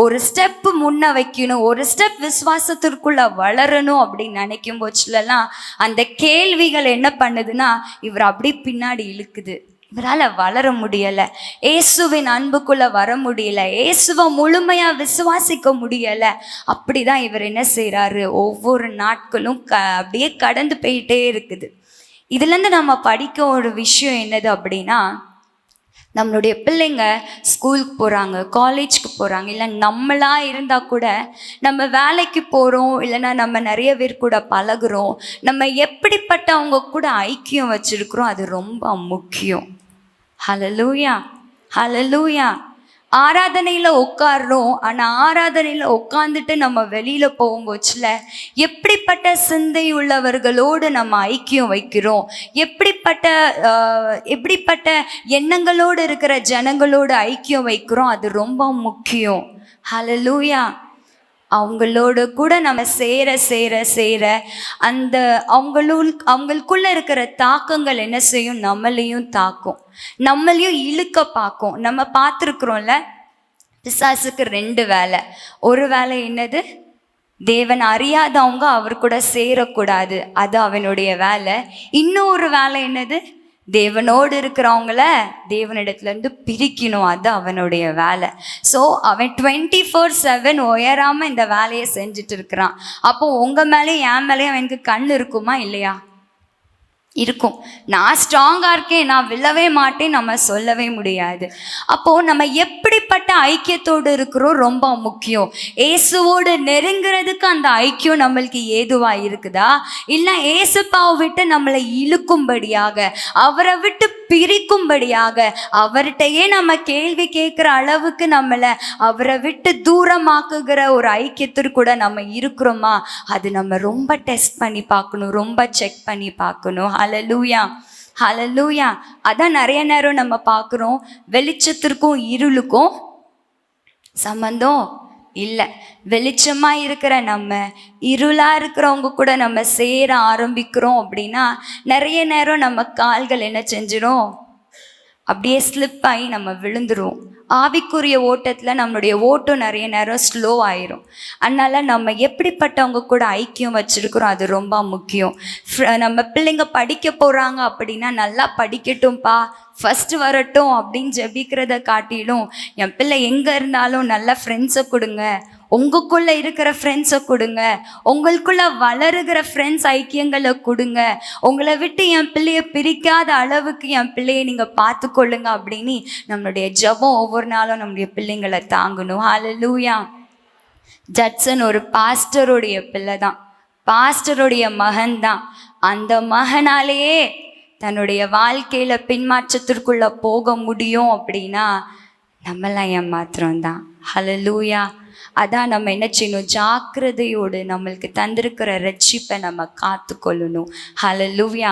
ஒரு ஸ்டெப்பு முன்ன வைக்கணும், ஒரு ஸ்டெப் விசுவாசத்திற்குள்ள வளரணும் அப்படின்னு நினைக்கும் போச்சுலலாம் அந்த கேள்விகள் என்ன பண்ணுதுன்னா இவர் அப்படி பின்னாடி இழுக்குது. இவரால் வளர முடியலை, இயேசுவின் அன்புக்குள்ளே வர முடியலை, இயேசுவை முழுமையாக விசுவாசிக்க முடியலை. அப்படி தான் இவர் என்ன செய்கிறாரு, ஒவ்வொரு நாட்களும் அப்படியே கடந்து போயிட்டே இருக்குது. இதுலேருந்து நம்ம படிக்க ஒரு விஷயம் என்னது அப்படின்னா, நம்மளுடைய பிள்ளைங்க ஸ்கூலுக்கு போகிறாங்க, காலேஜுக்கு போகிறாங்க, இல்லை நம்மளாக இருந்தால் கூட நம்ம வேலைக்கு போகிறோம், இல்லைன்னா நம்ம நிறைய பேர் கூட பழகுறோம், நம்ம எப்படிப்பட்டவங்க கூட ஐக்கியம் வச்சுருக்கிறோம், அது ரொம்ப முக்கியம். ஹல்லேலூயா, ஹல்லேலூயா. ஆராதனையில் உட்கார்றோம், ஆனால் ஆராதனையில் உட்காந்துட்டு நம்ம வெளியில் போகும்போதுல எப்படிப்பட்ட சிந்தை உள்ளவர்களோடு நம்ம ஐக்கியம் வைக்கிறோம், எப்படிப்பட்ட எண்ணங்களோடு இருக்கிற ஜனங்களோடு ஐக்கியம் வைக்கிறோம், அது ரொம்ப முக்கியம். ஹல்லேலூயா. அவங்களோட கூட நம்ம சேர சேர சேர அந்த அவங்களுக்குள்ள இருக்கிற தாக்கங்கள் என்ன செய்யும், நம்மளையும் தாக்கும், நம்மளையும் இழுக்க பார்க்கும். நம்ம பார்த்துருக்குறோம்ல, பிசாசுக்கு 2 வேலை. ஒரு வேலை என்னது, தேவன் அறியாதவங்க அவர் கூட சேரக்கூடாது, அது அவனுடைய வேலை. இன்னொரு வேலை என்னது, தேவனோடு இருக்கிறவங்கள தேவனிடத்துலேருந்து பிரிக்கணும், அது அவனுடைய வேலை. ஸோ அவன் 24/7 உயராமல் இந்த வேலையை செஞ்சுட்டு இருக்கிறான். அப்போ உங்கள் மேலேயும் என் மேலேயும் அவனுக்கு கண் இருக்குமா இல்லையா? இருக்கும். நான் ஸ்ட்ராங்காக இருக்கேன், நான் விழவே மாட்டேன் நம்ம சொல்லவே முடியாது. அப்போது நம்ம எப்படிப்பட்ட ஐக்கியத்தோடு இருக்கிறோம் ரொம்ப முக்கியம். இயேசுவோடு நெருங்கிறதுக்கு அந்த ஐக்கியம் நம்மளுக்கு ஏதுவாக இருக்குதா, இல்லை ஏசப்பாவை விட்டு நம்மளை இழுக்கும்படியாக, அவரை விட்டு பிரிக்கும்படியாக, அவர்கிட்டயே நம்ம கேள்வி கேட்குற அளவுக்கு நம்மளை அவரை விட்டு தூரமாக்குகிற ஒரு ஐக்கியத்திற்கு கூட நம்ம இருக்கிறோமா, அது நம்ம ரொம்ப டெஸ்ட் பண்ணி பார்க்கணும், ரொம்ப செக் பண்ணி பார்க்கணும். ஹல்லேலூயா, ஹல்லேலூயா. அதான் நிறைய நேரம் நம்ம பார்க்குறோம், வெளிச்சத்திற்கும் இருளுக்கும் சம்பந்தம் இல்லை. வெளிச்சமாக இருக்கிற நம்ம இருளாக இருக்கிறவங்க கூட நம்ம சேர ஆரம்பிக்கிறோம் அப்படின்னா நிறைய நேரம் நம்ம கால்கள் என்ன செஞ்சிடும், அப்படியே ஸ்லிப் ஆகி நம்ம விழுந்துருவோம். ஆவிக்குரிய ஓட்டத்தில் நம்மளுடைய ஓட்டம் நிறைய நேரம் ஸ்லோ ஆயிரும். அதனால் நம்ம எப்படிப்பட்டவங்க கூட ஐக்கியம் வச்சுருக்கிறோம், அது ரொம்ப முக்கியம். நம்ம பிள்ளைங்க படிக்க போகிறாங்க அப்படின்னா நல்லா படிக்கட்டும்ப்பா, ஃபஸ்ட்டு வரட்டும் அப்படின்னு ஜெபிக்கிறத காட்டிலும், என் பிள்ளை எங்கே இருந்தாலும் நல்ல ஃப்ரெண்ட்ஸை கொடுங்க, உங்களுக்குள்ளே இருக்கிற ஃப்ரெண்ட்ஸை கொடுங்க, உங்களுக்குள்ளே வளருகிற ஃப்ரெண்ட்ஸ் ஐக்கியங்களை கொடுங்க, உங்களை விட்டு என் பிள்ளையை பிரிக்காத அளவுக்கு என் பிள்ளையை நீங்கள் பார்த்துக்கொள்ளுங்க அப்படின்னு நம்மளுடைய ஜெபம் ஒவ்வொரு நாளும் நம்முடைய பிள்ளைங்களை தாங்கணும். ஹல்லேலூயா. ஜட்சன் ஒரு பாஸ்டருடைய பிள்ளை தான், பாஸ்டருடைய மகன்தான். அந்த மகனாலேயே தன்னுடைய வாழ்க்கையில் பின்மாற்றத்திற்குள்ளே போக முடியும் அப்படின்னா நம்மளாம் ஏமாத்திரம்தான். ஹல்லேலூயா. அதான் நம்ம என்ன செய்யணும், ஜாக்கிரதையோடு நம்மளுக்கு தந்திருக்கிற ரட்சிப்பை நம்ம காத்துக்கொள்ளணும். ஹல்லேலூயா.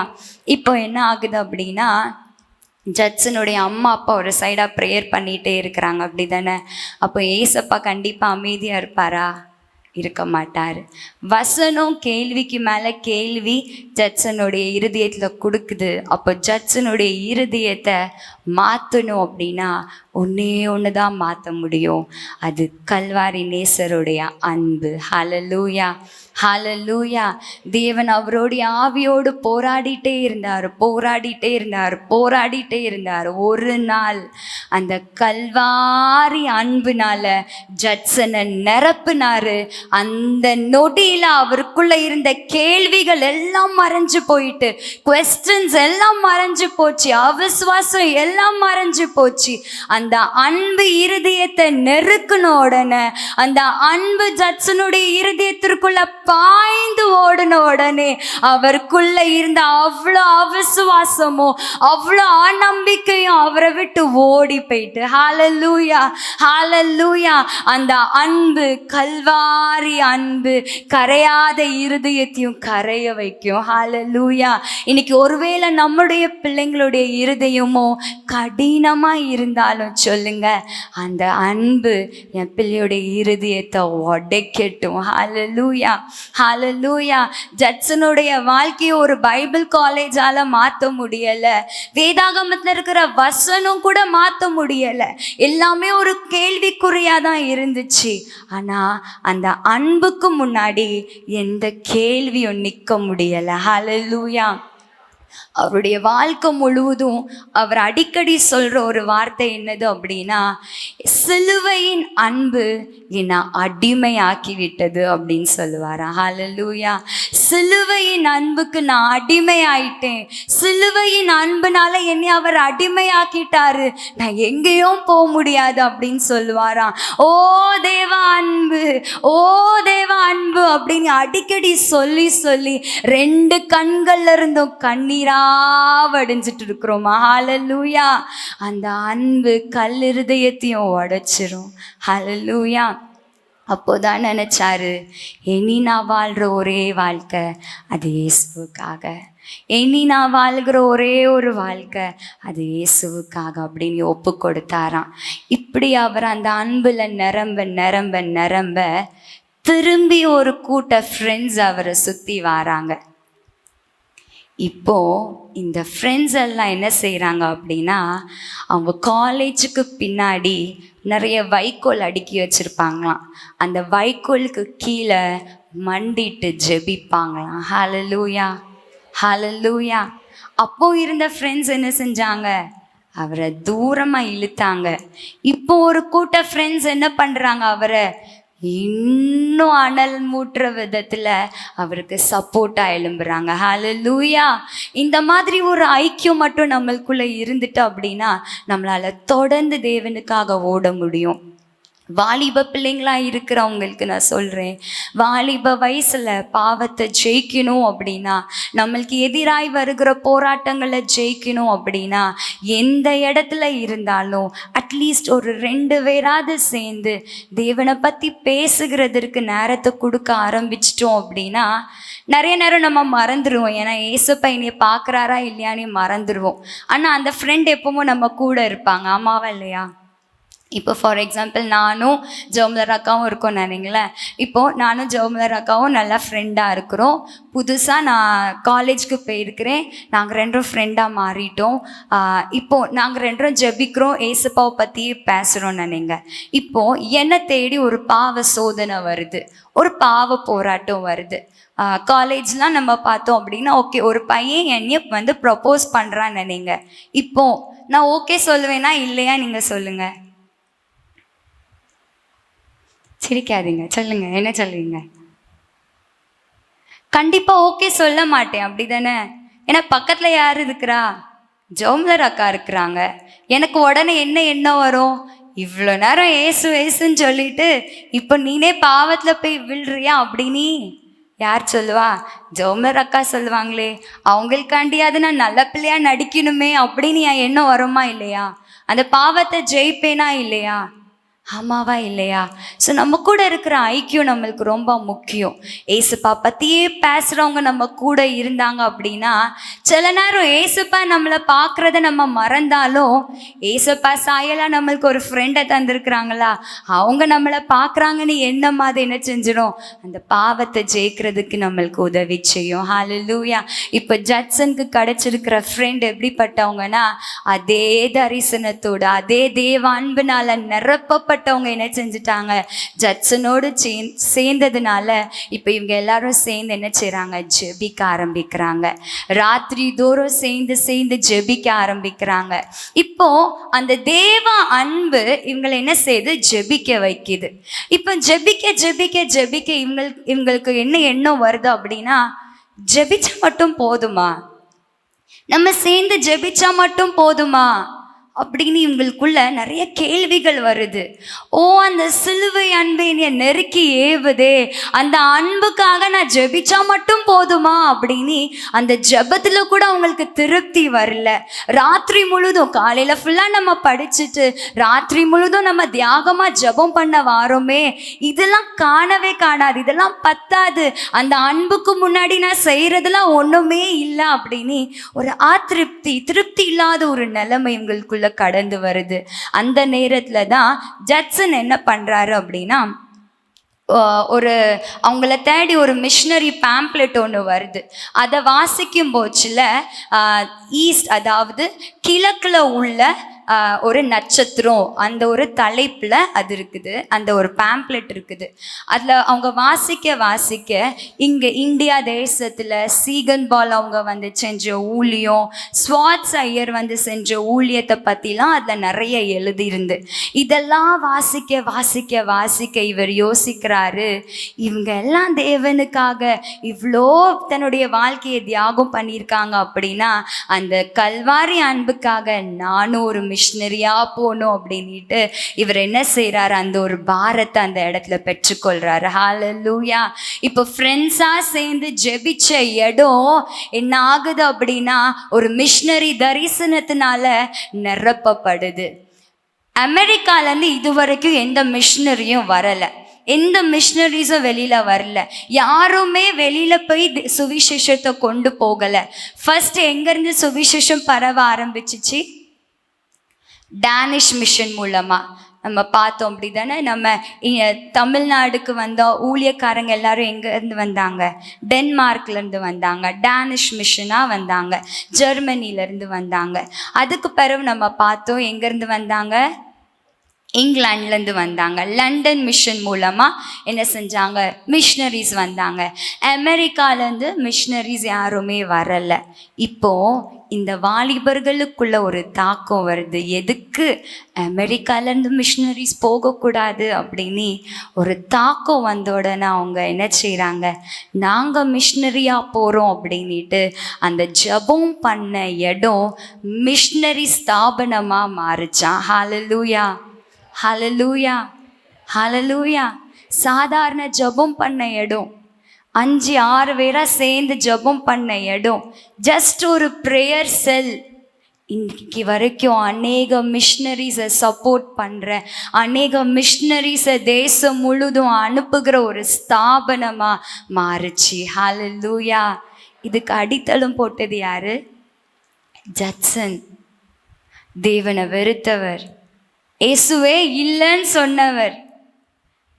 இப்போ என்ன ஆகுது அப்படின்னா, ஜட்சனுடைய அம்மா அப்பா ஒரு சைடாக ப்ரேயர் பண்ணிகிட்டே இருக்கிறாங்க, அப்படி தானே? அப்போ ஏசப்பா கண்டிப்பாக அமைதியாக இருப்பாரா? இருக்க மாட்டார். வசனம் கேள்விக்கு மேலே கேள்வி ஜட்சனுடைய இருதயத்தில் கொடுக்குது. அப்போ ஜட்சனுடைய இருதயத்தை மாற்றணும் அப்படின்னா ஒன்று தான் மாற்ற முடியும், அது கல்வாரி நேசருடைய அன்பு. ஹல்லேலூயா, ஹல்லேலூயா. தேவன் அவருடைய ஆவியோடு போராடிட்டே இருந்தார். ஒரு நாள் அந்த கல்வாரி அன்புனால ஜட்சனை நிரப்புனாரு. அந்த நொடியில் அவருக்குள்ள இருந்த கேள்விகள் எல்லாம் மறைஞ்சு போயிட்டு, குவெஸ்டன்ஸ் எல்லாம் மறைஞ்சு போச்சு, அவிசுவாசம் எல்லாம் மறைஞ்சு போச்சு. அந்த அன்பு இருதயத்தை நெருக்கின உடனே, அந்த அன்பு ஜட்சனுடைய இருதயத்திற்குள்ள பாய்ந்து ஓடின உடனே அவருக்குள்ள இருந்த அவ்வளோ அவிசுவாசமும் அவ்வளோ அநம்பிக்கையும் அவரை விட்டு ஓடி போயிட்டு. ஹல்லேலூயா, ஹல்லேலூயா. அந்த அன்பு, கல்வாரி அன்பு கரையாத இருதயத்தையும் கரைய வைக்கும். ஹல்லேலூயா. இன்னைக்கு ஒருவேளை நம்முடைய பிள்ளைங்களுடைய இருதயமோ கடினமாக இருந்தாலும் சொல்லுங்க, அந்த அன்பு என் பிள்ளையோடைய இருதயத்தை உடைக்கட்டும். ஹல்லேலூயா, ஹல்லேலூயா. ஜட்சனுடைய வாழ்க்கையை ஒரு பைபிள் காலேஜால மாற்ற முடியலை, வேதாகமத்தில் இருக்கிற வசனம் கூட மாற்ற முடியலை, எல்லாமே ஒரு கேள்விக்குறியாக தான் இருந்துச்சு. ஆனால் அந்த அன்புக்கு முன்னாடி எந்த கேள்வியும் நிற்க முடியலை. ஹல்லேலூயா. அவருடைய வாழ்க்கை முழுவதும் அவர் அடிக்கடி சொல்கிற ஒரு வார்த்தை என்னது அப்படின்னா, சிலுவையின் அன்பு என்னை அடிமையாக்கி விட்டது அப்படின்னு சொல்லுவார். ஹல்லேலூயா. சிலுவையின் அன்புக்கு நான் அடிமையாயிட்டேன், சிலுவையின் அன்புனால என்னை அவர் அடிமையாக்கிட்டாரு, நான் எங்கேயும் போக முடியாது அப்படின்னு சொல்லுவாராம். ஓ தேவ அன்பு, ஓ தேவ அன்பு அப்படின்னு அடிக்கடி சொல்லி சொல்லி 2 கண்கள்ல இருந்தும் கண்ணீரா வடிஞ்சிட்டு இருக்கிறோமா. ஹல்லேலூயா. அந்த அன்பு கல் இருதயத்தையும் உடைச்சிரும். ஹல்லேலூயா. அப்போதான் நினைச்சாரு, இனி நான் வாழ்கிற ஒரே வாழ்க்கை அது இயேசுவுக்காக, இனி நான் வாழ்கிற ஒரே ஒரு வாழ்க்கை அது இயேசுவுக்காக அப்படின்னு ஒப்பு கொடுத்தாராம். இப்படி அவர் அந்த அன்புல நிரம்ப நிரம்ப நிரம்ப திரும்பி ஒரு கூட்ட ஃப்ரெண்ட்ஸ் அவரை சுற்றி வராங்க. இப்போது இந்த ஃப்ரெண்ட்ஸ் எல்லாம் என்ன செய்கிறாங்க அப்படின்னா, அவங்க காலேஜுக்கு பின்னாடி நிறைய வைக்கோல் அடுக்கி வச்சுருப்பாங்களாம். அந்த வைக்கோலுக்கு கீழே மண்டிட்டு ஜெபிப்பாங்களாம். ஹல்லேலூயா, ஹல்லேலூயா. அப்போ இருந்த ஃப்ரெண்ட்ஸ் என்ன செஞ்சாங்க, அவரை தூரமாக இழுத்தாங்க. இப்போ ஒரு கூட்ட ஃப்ரெண்ட்ஸ் என்ன பண்ணுறாங்க, அவரை இன்னும் அனல் மூட்டுற விதத்தில் அவருக்கு சப்போர்ட்டாக எழும்புறாங்க. ஹல்லேலூயா. இந்த மாதிரி ஒரு ஐக்கியம் மட்டும் நம்மளுக்குள்ளே இருந்துட்டு அப்படின்னா நம்மளால் தொடர்ந்து தேவனுக்காக ஓட முடியும். வாலிப பிள்ளைங்களாக இருக்கிறவங்களுக்கு நான் சொல்கிறேன், வாலிப வயசில் பாவத்தை ஜெயிக்கணும் அப்படின்னா, நம்மளுக்கு எதிராய் வருகிற போராட்டங்களை ஜெயிக்கணும் அப்படின்னா, எந்த இடத்துல இருந்தாலும் அட்லீஸ்ட் ஒரு 2 பேராவது சேர்ந்து தேவனை பற்றி பேசுகிறதற்கு நேரத்தை கொடுக்க ஆரம்பிச்சிட்டோம் அப்படின்னா நிறைய நேரம் நம்ம மறந்துடுவோம். ஏன்னா ஏசப்பா என்னைய பார்க்குறாரா இல்லையான்னு மறந்துடுவோம். ஆனால் அந்த ஃப்ரெண்ட் எப்பவும் நம்ம கூட இருப்பாங்க. ஆமாவா இல்லையா? இப்போ ஃபார் எக்ஸாம்பிள் நானும் ஜெர்மலர் அக்காவும் இருக்கோம் நினைங்களேன். இப்போது நானும் ஜெர்மலர் அக்காவும் நல்லா ஃப்ரெண்டாக இருக்கிறோம். புதுசாக நான் காலேஜுக்கு போயிருக்கிறேன், நாங்கள் 2 ஃப்ரெண்டாக மாறிட்டோம். இப்போது நாங்கள் 2 ஜெபிக்கிறோம், ஏசப்பாவை பற்றியே பேசுகிறோம் நினைங்க. இப்போது என்னை தேடி ஒரு பாவ சோதனை வருது, ஒரு பாவ போராட்டம் வருது. காலேஜ்லாம் நம்ம பார்த்தோம் அப்படின்னா, ஓகே ஒரு பையன் என்னைய வந்து ப்ரப்போஸ் பண்ணுறான்னு நினைங்க. இப்போது நான் ஓகே சொல்லுவேன்னா இல்லையா, நீங்கள் சொல்லுங்கள். சிரிக்காதீங்க, சொல்லுங்க, என்ன சொல்லுவீங்க? கண்டிப்பாக ஓகே சொல்ல மாட்டேன், அப்படி தானே? ஏன்னா பக்கத்தில் யார் இருக்கிறா? ஜெர்மலர் அக்கா இருக்கிறாங்க. எனக்கு உடனே என்ன எண்ணம் வரும், இவ்வளோ நேரம் ஏசு ஏசுன்னு சொல்லிட்டு இப்போ நீனே பாவத்தில் போய் விழுறியா அப்படின்னு யார் சொல்லுவா? ஜெர்மலர் அக்கா சொல்லுவாங்களே, அவங்களுக்காண்டியாவது நான் நல்ல பிள்ளையாக நடிக்கணுமே அப்படின்னு என் எண்ணம் வருமா இல்லையா? அந்த பாவத்தை ஜெயிப்பேனா இல்லையா? ஆமாவா இல்லையா? ஸோ நம்ம கூட இருக்கிற ஐக்கியம் நம்மளுக்கு ரொம்ப முக்கியம். ஏசப்பா பற்றியே பேசுகிறவங்க நம்ம கூட இருந்தாங்க அப்படின்னா, சில நேரம் ஏசப்பா நம்மளை பார்க்குறத நம்ம மறந்தாலும் ஏசப்பா சாயலாக நம்மளுக்கு ஒரு ஃப்ரெண்டை தந்திருக்கிறாங்களா, அவங்க நம்மளை பார்க்குறாங்கன்னு எண்ணம் மாதிரி என்ன செஞ்சிடும், அந்த பாவத்தை ஜெயிக்கிறதுக்கு நம்மளுக்கு உதவி செய்யும். ஹல்லேலூயா. இப்போ ஜட்சனுக்கு கிடச்சிருக்கிற ஃப்ரெண்ட் எப்படிப்பட்டவங்கன்னா, அதே தரிசனத்தோடு அதே தேவ அன்புனால நிரப்பப்பட்டவங்க என்ன செஞ்சுட்டாங்க, ஜட்சனோடு சேர்ந்ததுனால இப்போ இவங்க எல்லாரும் சேர்ந்து என்ன செய்கிறாங்க, ஜெபிக்க ஆரம்பிக்கிறாங்க. ராத்திரி தோறும் சேர்ந்து ஜெபிக்க ஆரம்பிக்கிறாங்க. இப்போ அந்த தேவ அன்பு இவங்களை என்ன செய்து ஜெபிக்க வைக்குது. இப்போ ஜெபிக்க ஜெபிக்க ஜெபிக்க இவங்களுக்கு என்ன எண்ணம் வருது அப்படின்னா, ஜெபிச்சா மட்டும் போதுமா, நம்ம சேர்ந்து ஜெபிச்சா மட்டும் போதுமா அப்படின்னு இவங்களுக்குள்ள நிறைய கேள்விகள் வருது. ஓ அந்த சிலுவை அன்பு என்னை நெருக்கி ஏவுதே, அந்த அன்புக்காக நான் ஜெபிச்சா மட்டும் போதுமா அப்படின்னு அந்த ஜெபத்தில் கூட அவங்களுக்கு திருப்தி வரல. ராத்திரி முழுதும், காலையில் ஃபுல்லாக நம்ம படிச்சுட்டு ராத்திரி முழுதும் நம்ம தியாகமாக ஜெபம் பண்ண வாரோமே, இதெல்லாம் காணவே காணாது, இதெல்லாம் பத்தாது, அந்த அன்புக்கு முன்னாடி நான் செய்கிறதுலாம் ஒன்றுமே இல்லை அப்படின்னு ஒரு திருப்தி இல்லாத ஒரு நிலைமை இவங்களுக்குள்ள வீட்டுக்குள்ள கடந்து வருது. அந்த நேரத்துல தான் ஜட்சன் என்ன பண்றாரு அப்படின்னா, ஒரு அவங்கள தேடி ஒரு மிஷினரி பேம்ப்ளெட் ஒன்று வருது. அதை வாசிக்கும் போச்சில் ஈஸ்ட், அதாவது கிழக்கில் உள்ள ஒரு நட்சத்திரம், அந்த ஒரு தலைப்பில் அது இருக்குது, அந்த ஒரு பேம்ப்ளெட் இருக்குது. அதில் அவங்க வாசிக்க இங்கே இந்தியா தேசத்தில் சீகன் பால் அவங்க வந்து செஞ்ச ஊழியம், ஸ்வாட்ஸ் ஐயர் வந்து செஞ்ச ஊழியத்தை பற்றிலாம் அதில் நிறைய எழுதியிருந்து. இதெல்லாம் வாசிக்க இவர் யோசிக்கிறாரு, இவங்க எல்லாம் தேவனுக்காக இவ்வளோ தன்னுடைய வாழ்க்கையை தியாகம் பண்ணியிருக்காங்க அப்படின்னா அந்த கல்வாரி அன்புக்காக நானும் ஒரு மிஷினரியா போகணும் அப்படின்ட்டு இவர் என்ன செய்யறாரு, அந்த ஒரு பாரத்தை அந்த இடத்துல பெற்றுக்கொள்றாரு. ஹல்லேலூயா. இப்போ ஃப்ரெண்ட்ஸா சேர்ந்து ஜெபிச்ச இடம் என்ன ஆகுது அப்படின்னா ஒரு மிஷினரி தரிசனத்தினால நிரப்பப்படுது. அமெரிக்காலேருந்து இதுவரைக்கும் எந்த மிஷினரியும் வரலை, எந்த மிஷினரிஸும் வெளியில் வரல, யாருமே வெளியில் போய் சுவிசேஷத்தை கொண்டு போகலை. ஃபர்ஸ்ட் எங்கேருந்து சுவிசேஷம் பரவ ஆரம்பிச்சிச்சு? டேனிஷ் மிஷன் மூலமாக நம்ம பார்த்தோம். அப்படி தானே நம்ம தமிழ்நாடுக்கு வந்த ஊழியக்காரங்க எல்லாரும் எங்கேருந்து வந்தாங்க? டென்மார்க்லேருந்து வந்தாங்க, டேனிஷ் மிஷனாக வந்தாங்க, ஜெர்மனிலேருந்து வந்தாங்க. அதுக்கு பிறகு நம்ம பார்த்தோம் எங்கேருந்து வந்தாங்க? இங்கிலாந்துலேருந்து வந்தாங்க. லண்டன் மிஷன் மூலமாக என்ன செஞ்சாங்க? மிஷினரிஸ் வந்தாங்க. அமெரிக்காலேருந்து மிஷினரிஸ் யாருமே வரலை. இப்போது இந்த வாலிபர்களுக்குள்ள ஒரு தாக்கம் வருது. எதுக்கு அமெரிக்காலேருந்து மிஷினரிஸ் போகக்கூடாது அப்படின்னு ஒரு தாக்கம் வந்த உடனே அவங்க என்ன செய்கிறாங்க, நாங்கள் மிஷினரியாக போகிறோம் அப்படின்ட்டு அந்த ஜெபம் பண்ண இடம் மிஷினரி ஸ்தாபனமாக மாறுச்சான். ஹல்லேலூயா, ஹல்லேலூயா, ஹல்லேலூயா. சாதாரண ஜெபம் பண்ண இடம், 5-6 பேராக சேர்ந்து ஜெபம் பண்ண இடம், ஜஸ்ட் ஒரு ப்ரேயர் செல், இன்னைக்கு வரைக்கும் அநேக மிஷினரிஸை சப்போர்ட் பண்ணுற, அநேக மிஷினரிஸை தேசம் முழுதும் அனுப்புகிற ஒரு ஸ்தாபனமாக மாறுச்சு. ஹல்லேலூயா. இதுக்கு அடித்தளம் போட்டது யாரு? ஜட்சன். தேவனை வெறுத்தவர், இயேசுவே இல்லைன்னு சொன்னவர்,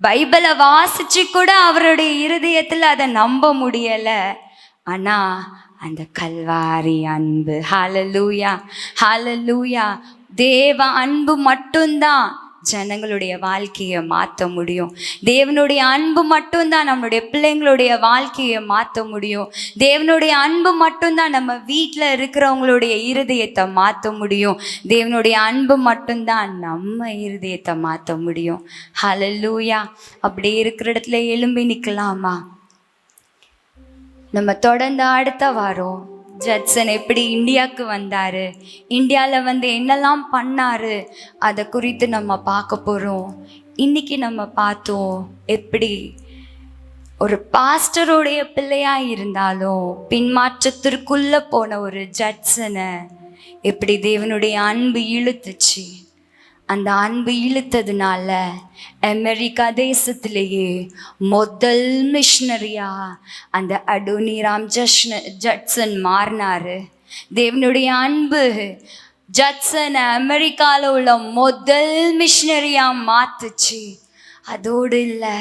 பைபிளை வாசிச்சு கூட அவருடைய இருதயத்தில் அதை நம்ப முடியலை. ஆனால் அந்த கல்வாரி அன்பு, ஹல்லேலூயா, ஹல்லேலூயா. தேவ அன்பு மட்டும்தான் ஜனங்களுடைய வாழ்க்கையை மாற்ற முடியும். தேவனுடைய அன்பு மட்டும்தான் நம்மளுடைய பிள்ளைங்களுடைய வாழ்க்கையை மாற்ற முடியும். தேவனுடைய அன்பு மட்டும்தான் நம்ம வீட்டில் இருக்கிறவங்களுடைய இருதயத்தை மாற்ற முடியும். தேவனுடைய அன்பு மட்டும்தான் நம்ம இருதயத்தை மாற்ற முடியும். ஹல்லேலூயா. அப்படி இருக்கிற இடத்துல எழும்பி நிற்கலாமா? நம்ம தொடர்ந்து அடுத்த வாரம் ஜட்சன் எப்படி இந்தியாவுக்கு வந்தார், இந்தியாவில் வந்து என்னெல்லாம் பண்ணார், அதை குறித்து நம்ம பார்க்க போகிறோம். இன்றைக்கி நம்ம பார்த்தோம் எப்படி ஒரு பாஸ்டருடைய பிள்ளையாக இருந்தாலும் பின்மாற்றத்திற்குள்ளே போன ஒரு ஜட்சனை எப்படி தேவனுடைய அன்பு இழுத்துச்சு. அந்த அன்பு இழுத்ததுனால அமெரிக்கா தேசத்திலேயே முதல் மிஷினரியா அந்த அடோனிராம் ஜட்சன் மாறினாரு. தேவனுடைய அன்பு ஜட்சனை அமெரிக்காவில் உள்ள முதல் மிஷினரியா மாத்துச்சு. அதோடு இல்லை,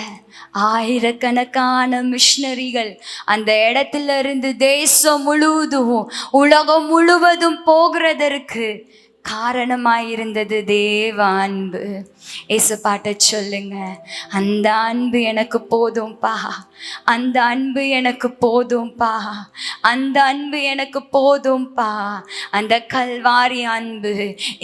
ஆயிரக்கணக்கான மிஷினரிகள் அந்த இடத்துல இருந்து தேசம் முழுவதும் உலகம் முழுவதும் போகிறதற்கு காரணமாயிருந்தது தேவ அன்பு. ஏசப்பாட்ட சொல்லுங்க, அந்த அன்பு எனக்கு போதும்பா, அந்த அன்பு எனக்கு போதும்பா, அந்த அன்பு எனக்கு போதும்பா. அந்த கல்வாரி அன்பு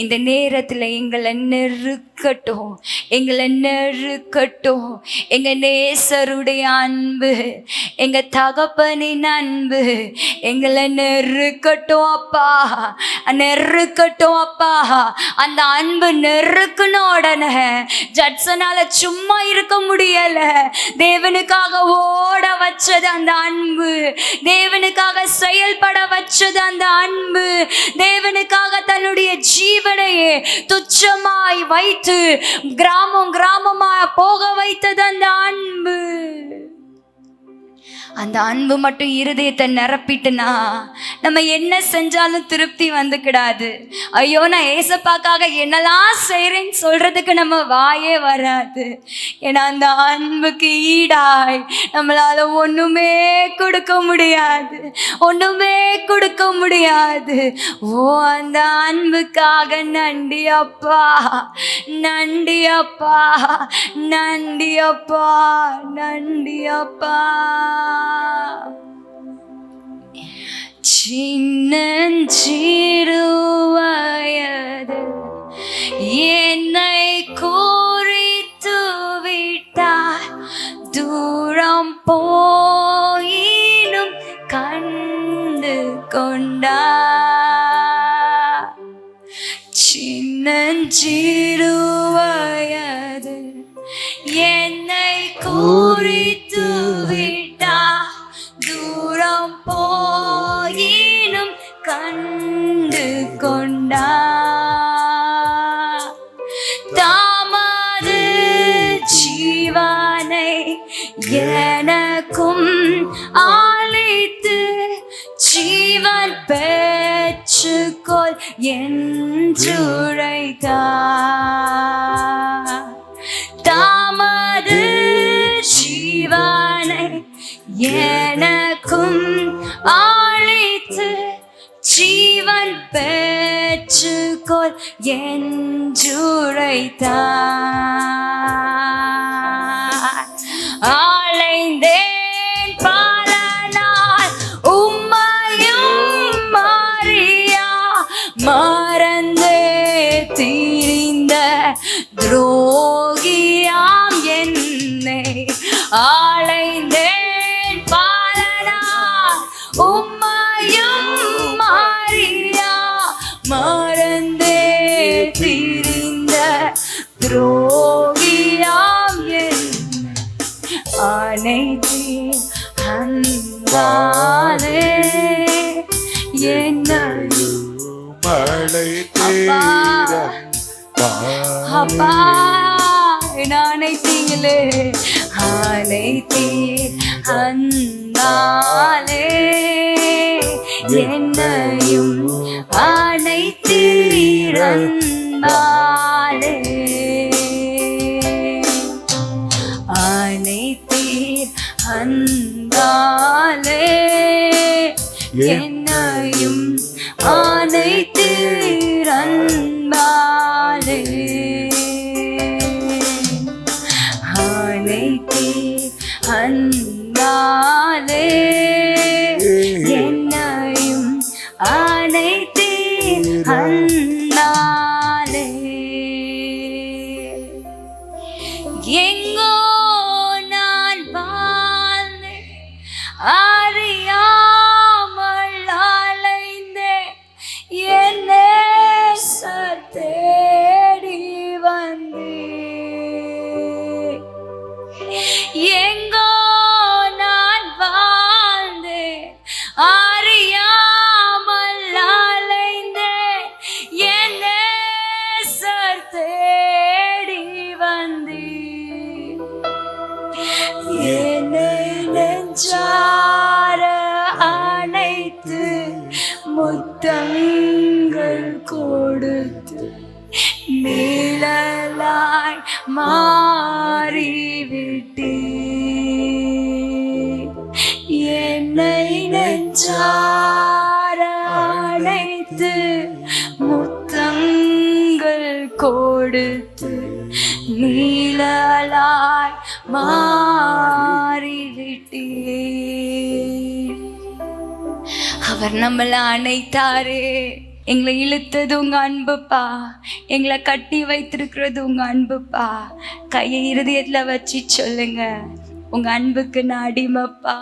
இந்த நேரத்தில் எங்களை நெருக்கட்டும், எங்களை நெருக்கட்டும். எங்கள் நேசருடைய அன்பு, எங்கள் தகப்பனின் அன்பு எங்களை நெருக்கட்டும் அப்பா, நெருக்கட்டும் அப்பா. அந்த அன்பு நெருக்குன உடனே ஜட்சனால சும்மா இருக்க முடியல. தேவனுக்காக ஓட வச்சது அந்த அன்பு, தேவனுக்காக செயல்பட வச்சது அந்த அன்பு, தேவனுக்காக தன்னுடைய ஜீவனையே துச்சமாய் வைத்து கிராமம் கிராமமாய் போக வைத்தது அந்த அன்பு. அந்த அன்பு மட்டும் இருதயத்தை நிரப்பிட்டுனா நம்ம என்ன செஞ்சாலும் திருப்தி வந்துக்கிடாது. ஐயோ நான் ஏசப்பாக்காக என்னெல்லாம் செய்கிறேன்னு சொல்கிறதுக்கு நம்ம வாயே வராது. ஏன்னா அந்த அன்புக்கு ஈடாய் நம்மளால் ஒன்றுமே கொடுக்க முடியாது, ஒன்றுமே கொடுக்க முடியாது. ஓ அந்த அன்புக்காக நன்றி அப்பா, நன்றி அப்பா, நன்றி அப்பா, நன்றி அப்பா. சின்னஞ்சிறுவயது என்னை குறித்து விட்டார், தூரம் போயினும் கண்டு கொண்டார். சின்னஞ்சிறுவயது என்னை குறித்து விட்டார், தூரம் போயினும் கண்டு கொண்டார். தாமது ஜீவனை எனக்கும் அளித்து ஜீவன் பெற்றுக்கொள் என்றுரைத்தார். தாமது ஜீவனை எனக்கும் அளித்து ஜீவன் பெற்றுக்கொள் என்றுரைத்தார். அலைந்தேன் பல நாள் உம்மையும் மரியா, மறந்தே திரிந்த துரோகியாம் என்னை. அலைந்தேன் பல நாள் உம்மையும் மரியா, மறந்தே திரிந்த துரோகியாம் என்னை. அனைத்தீர் அன்பாலே என்னையும் அப்பா அனைத்தீங்களே, அனைத்தீர் அன்பாலே என்னையும் அனைத்தீர் அன்பாலே, அனைத்தீர் அன்பாலே என்னையும் அனைத்தீர் அன்பாலே, அனைத்தீர் அன்பாலே என்னையும் அனைத்தீர் அன்பாலே. எங்கோ நான் வாழ்ந்தேன், அறியாமல் அலைந்தேன், என்னை தேடி வந்தேன். எங்கோ நான் வாழ்ந்தேன், அறியாமல் அலைந்தேன், என்னை தேடி வந்தேன். என்னை நெஞ்சார அணைத்து முத்தங்கள் கொடுத்து நிழலாய் மாறிவிட்டே. என்னை நெஞ்சார அணைத்து முத்தங்கள் கொடுத்து நிழலாய் மாறிவிட்டே. அவர் நம்மளை அணைத்தாரே, எங்களை இழுத்தது உங்க அன்புப்பா, எங்களை கட்டி வைத்திருக்கிறது உங்க அன்புப்பா. கையை இருதயத்துல வச்சு சொல்லுங்க, உங்க அன்புக்கு நான் அடிமைப்பா,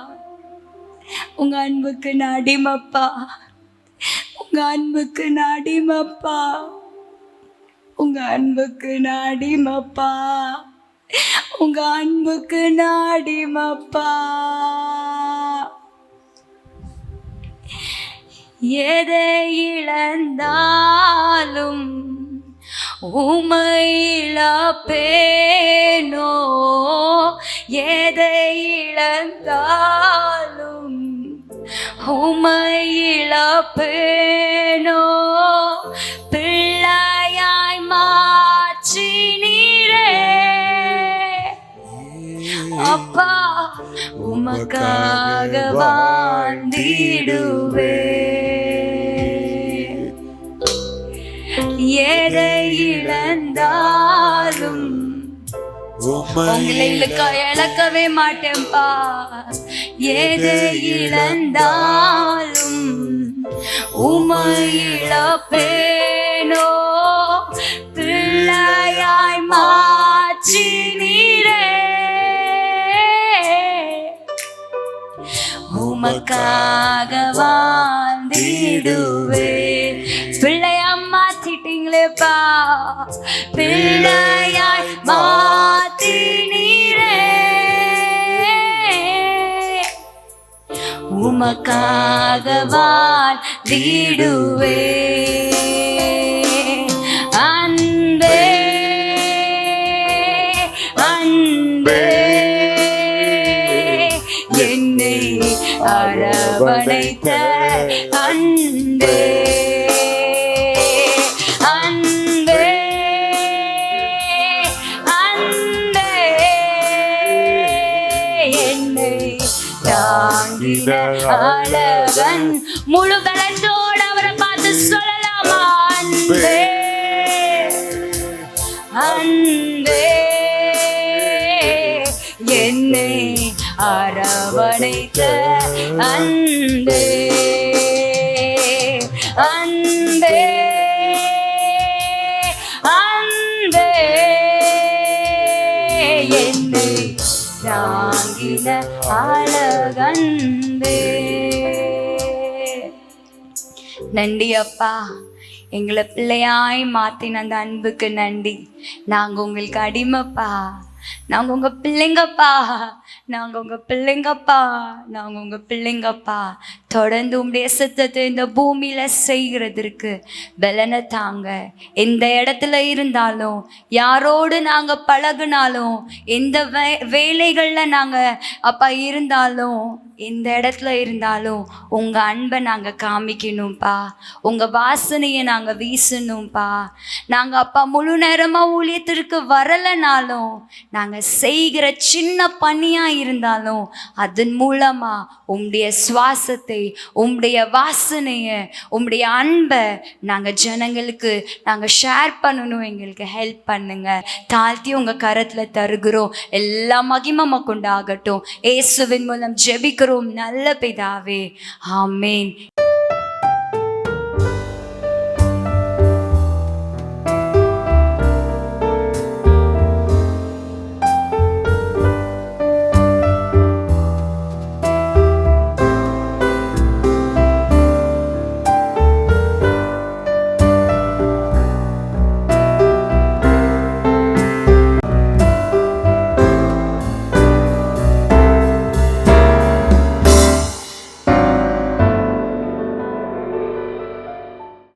உங்க அன்புக்கு நான் அடிமைப்பா, உங்க அன்புக்கு நான் அடிமைப்பா, உங்க அன்புக்கு நான் அடிமைப்பா, உங்க அன்புக்கு நான் அடிமைப்பா. எதை இழந்தாலும் உம்மை இழப்பேனோ, எதை இழந்தாலும் உம்மை இழப்பேனோ பிள்ளையாய் மாற்றினீரே அப்பா உமக்காக வாழ்ந்திடுவே எதை இழந்தாலும் உங்களை இழக்கவே மாட்டேன்பா எதை இழந்தாலும் உம்மை இழப்பேனோ பிள்ளையாய் மாற்றினீரே உமக்காக வாழ்ந்திடுவே பிள்ளையா மாத்திட்டீங்களேப்பா பிள்ளையாய் மாத்தினீரே உமக்காக வாழ்ந்திடுவே அன்பே அன்பே என்னை அரவணைத்த அன்பே அன்பே அன்பே என்னை தாங்கின அழகன் முழு பலத்தோடு அவரை பார்த்து சொல்லலாமா அன்பே அன்பே என்னை அரவணைத்த அன்பே அன்பே அன்பே என்னை தாங்கின அழகன்பே நன்றி அப்பா எங்களை பிள்ளையாய் மாத்தின அந்த அன்புக்கு நன்றி நாங்க உங்களுக்கு அடிமைப்பா நாங்க உங்க பிள்ளைங்கப்பா நாங்க உங்க பிள்ளைங்கப்பா நாங்க உங்க பிள்ளைங்கப்பா தொடர்ந்து உங்களுடைய சித்தத்தை இந்த பூமியில செய்கிறதற்கு பலனை தாங்க எந்த இடத்துல இருந்தாலும் யாரோடு நாங்க பழகுனாலும் எந்த வேலைகள்ல நாங்க அப்பா இருந்தாலும் எந்த இடத்துல இருந்தாலும் உங்க அன்பை நாங்க காமிக்கணும்ப்பா உங்க வாசனையை நாங்க வீசணும்ப்பா நாங்க அப்பா முழு நேரமா ஊழியத்திற்கு வரலைனாலும் நாங்க செய்கிற சின்ன பணியா இருந்தாலும் அதன் மூலமா உம்முடைய சுவாசத்தை உம்முடைய வாசனையை உம்முடைய அன்பை நாங்க ஜனங்களுக்கு நாங்க ஷேர் பண்ணணும் எங்களுக்கு ஹெல்ப் பண்ணுங்க தாழ்த்தி உங்க கரத்துல தருகிறோம் எல்லா மகிமை கொண்டாகட்டும் இயேசுவின் மூலம் ஜெபிக்கிறோம் நல்ல பிதாவே ஆமேன்.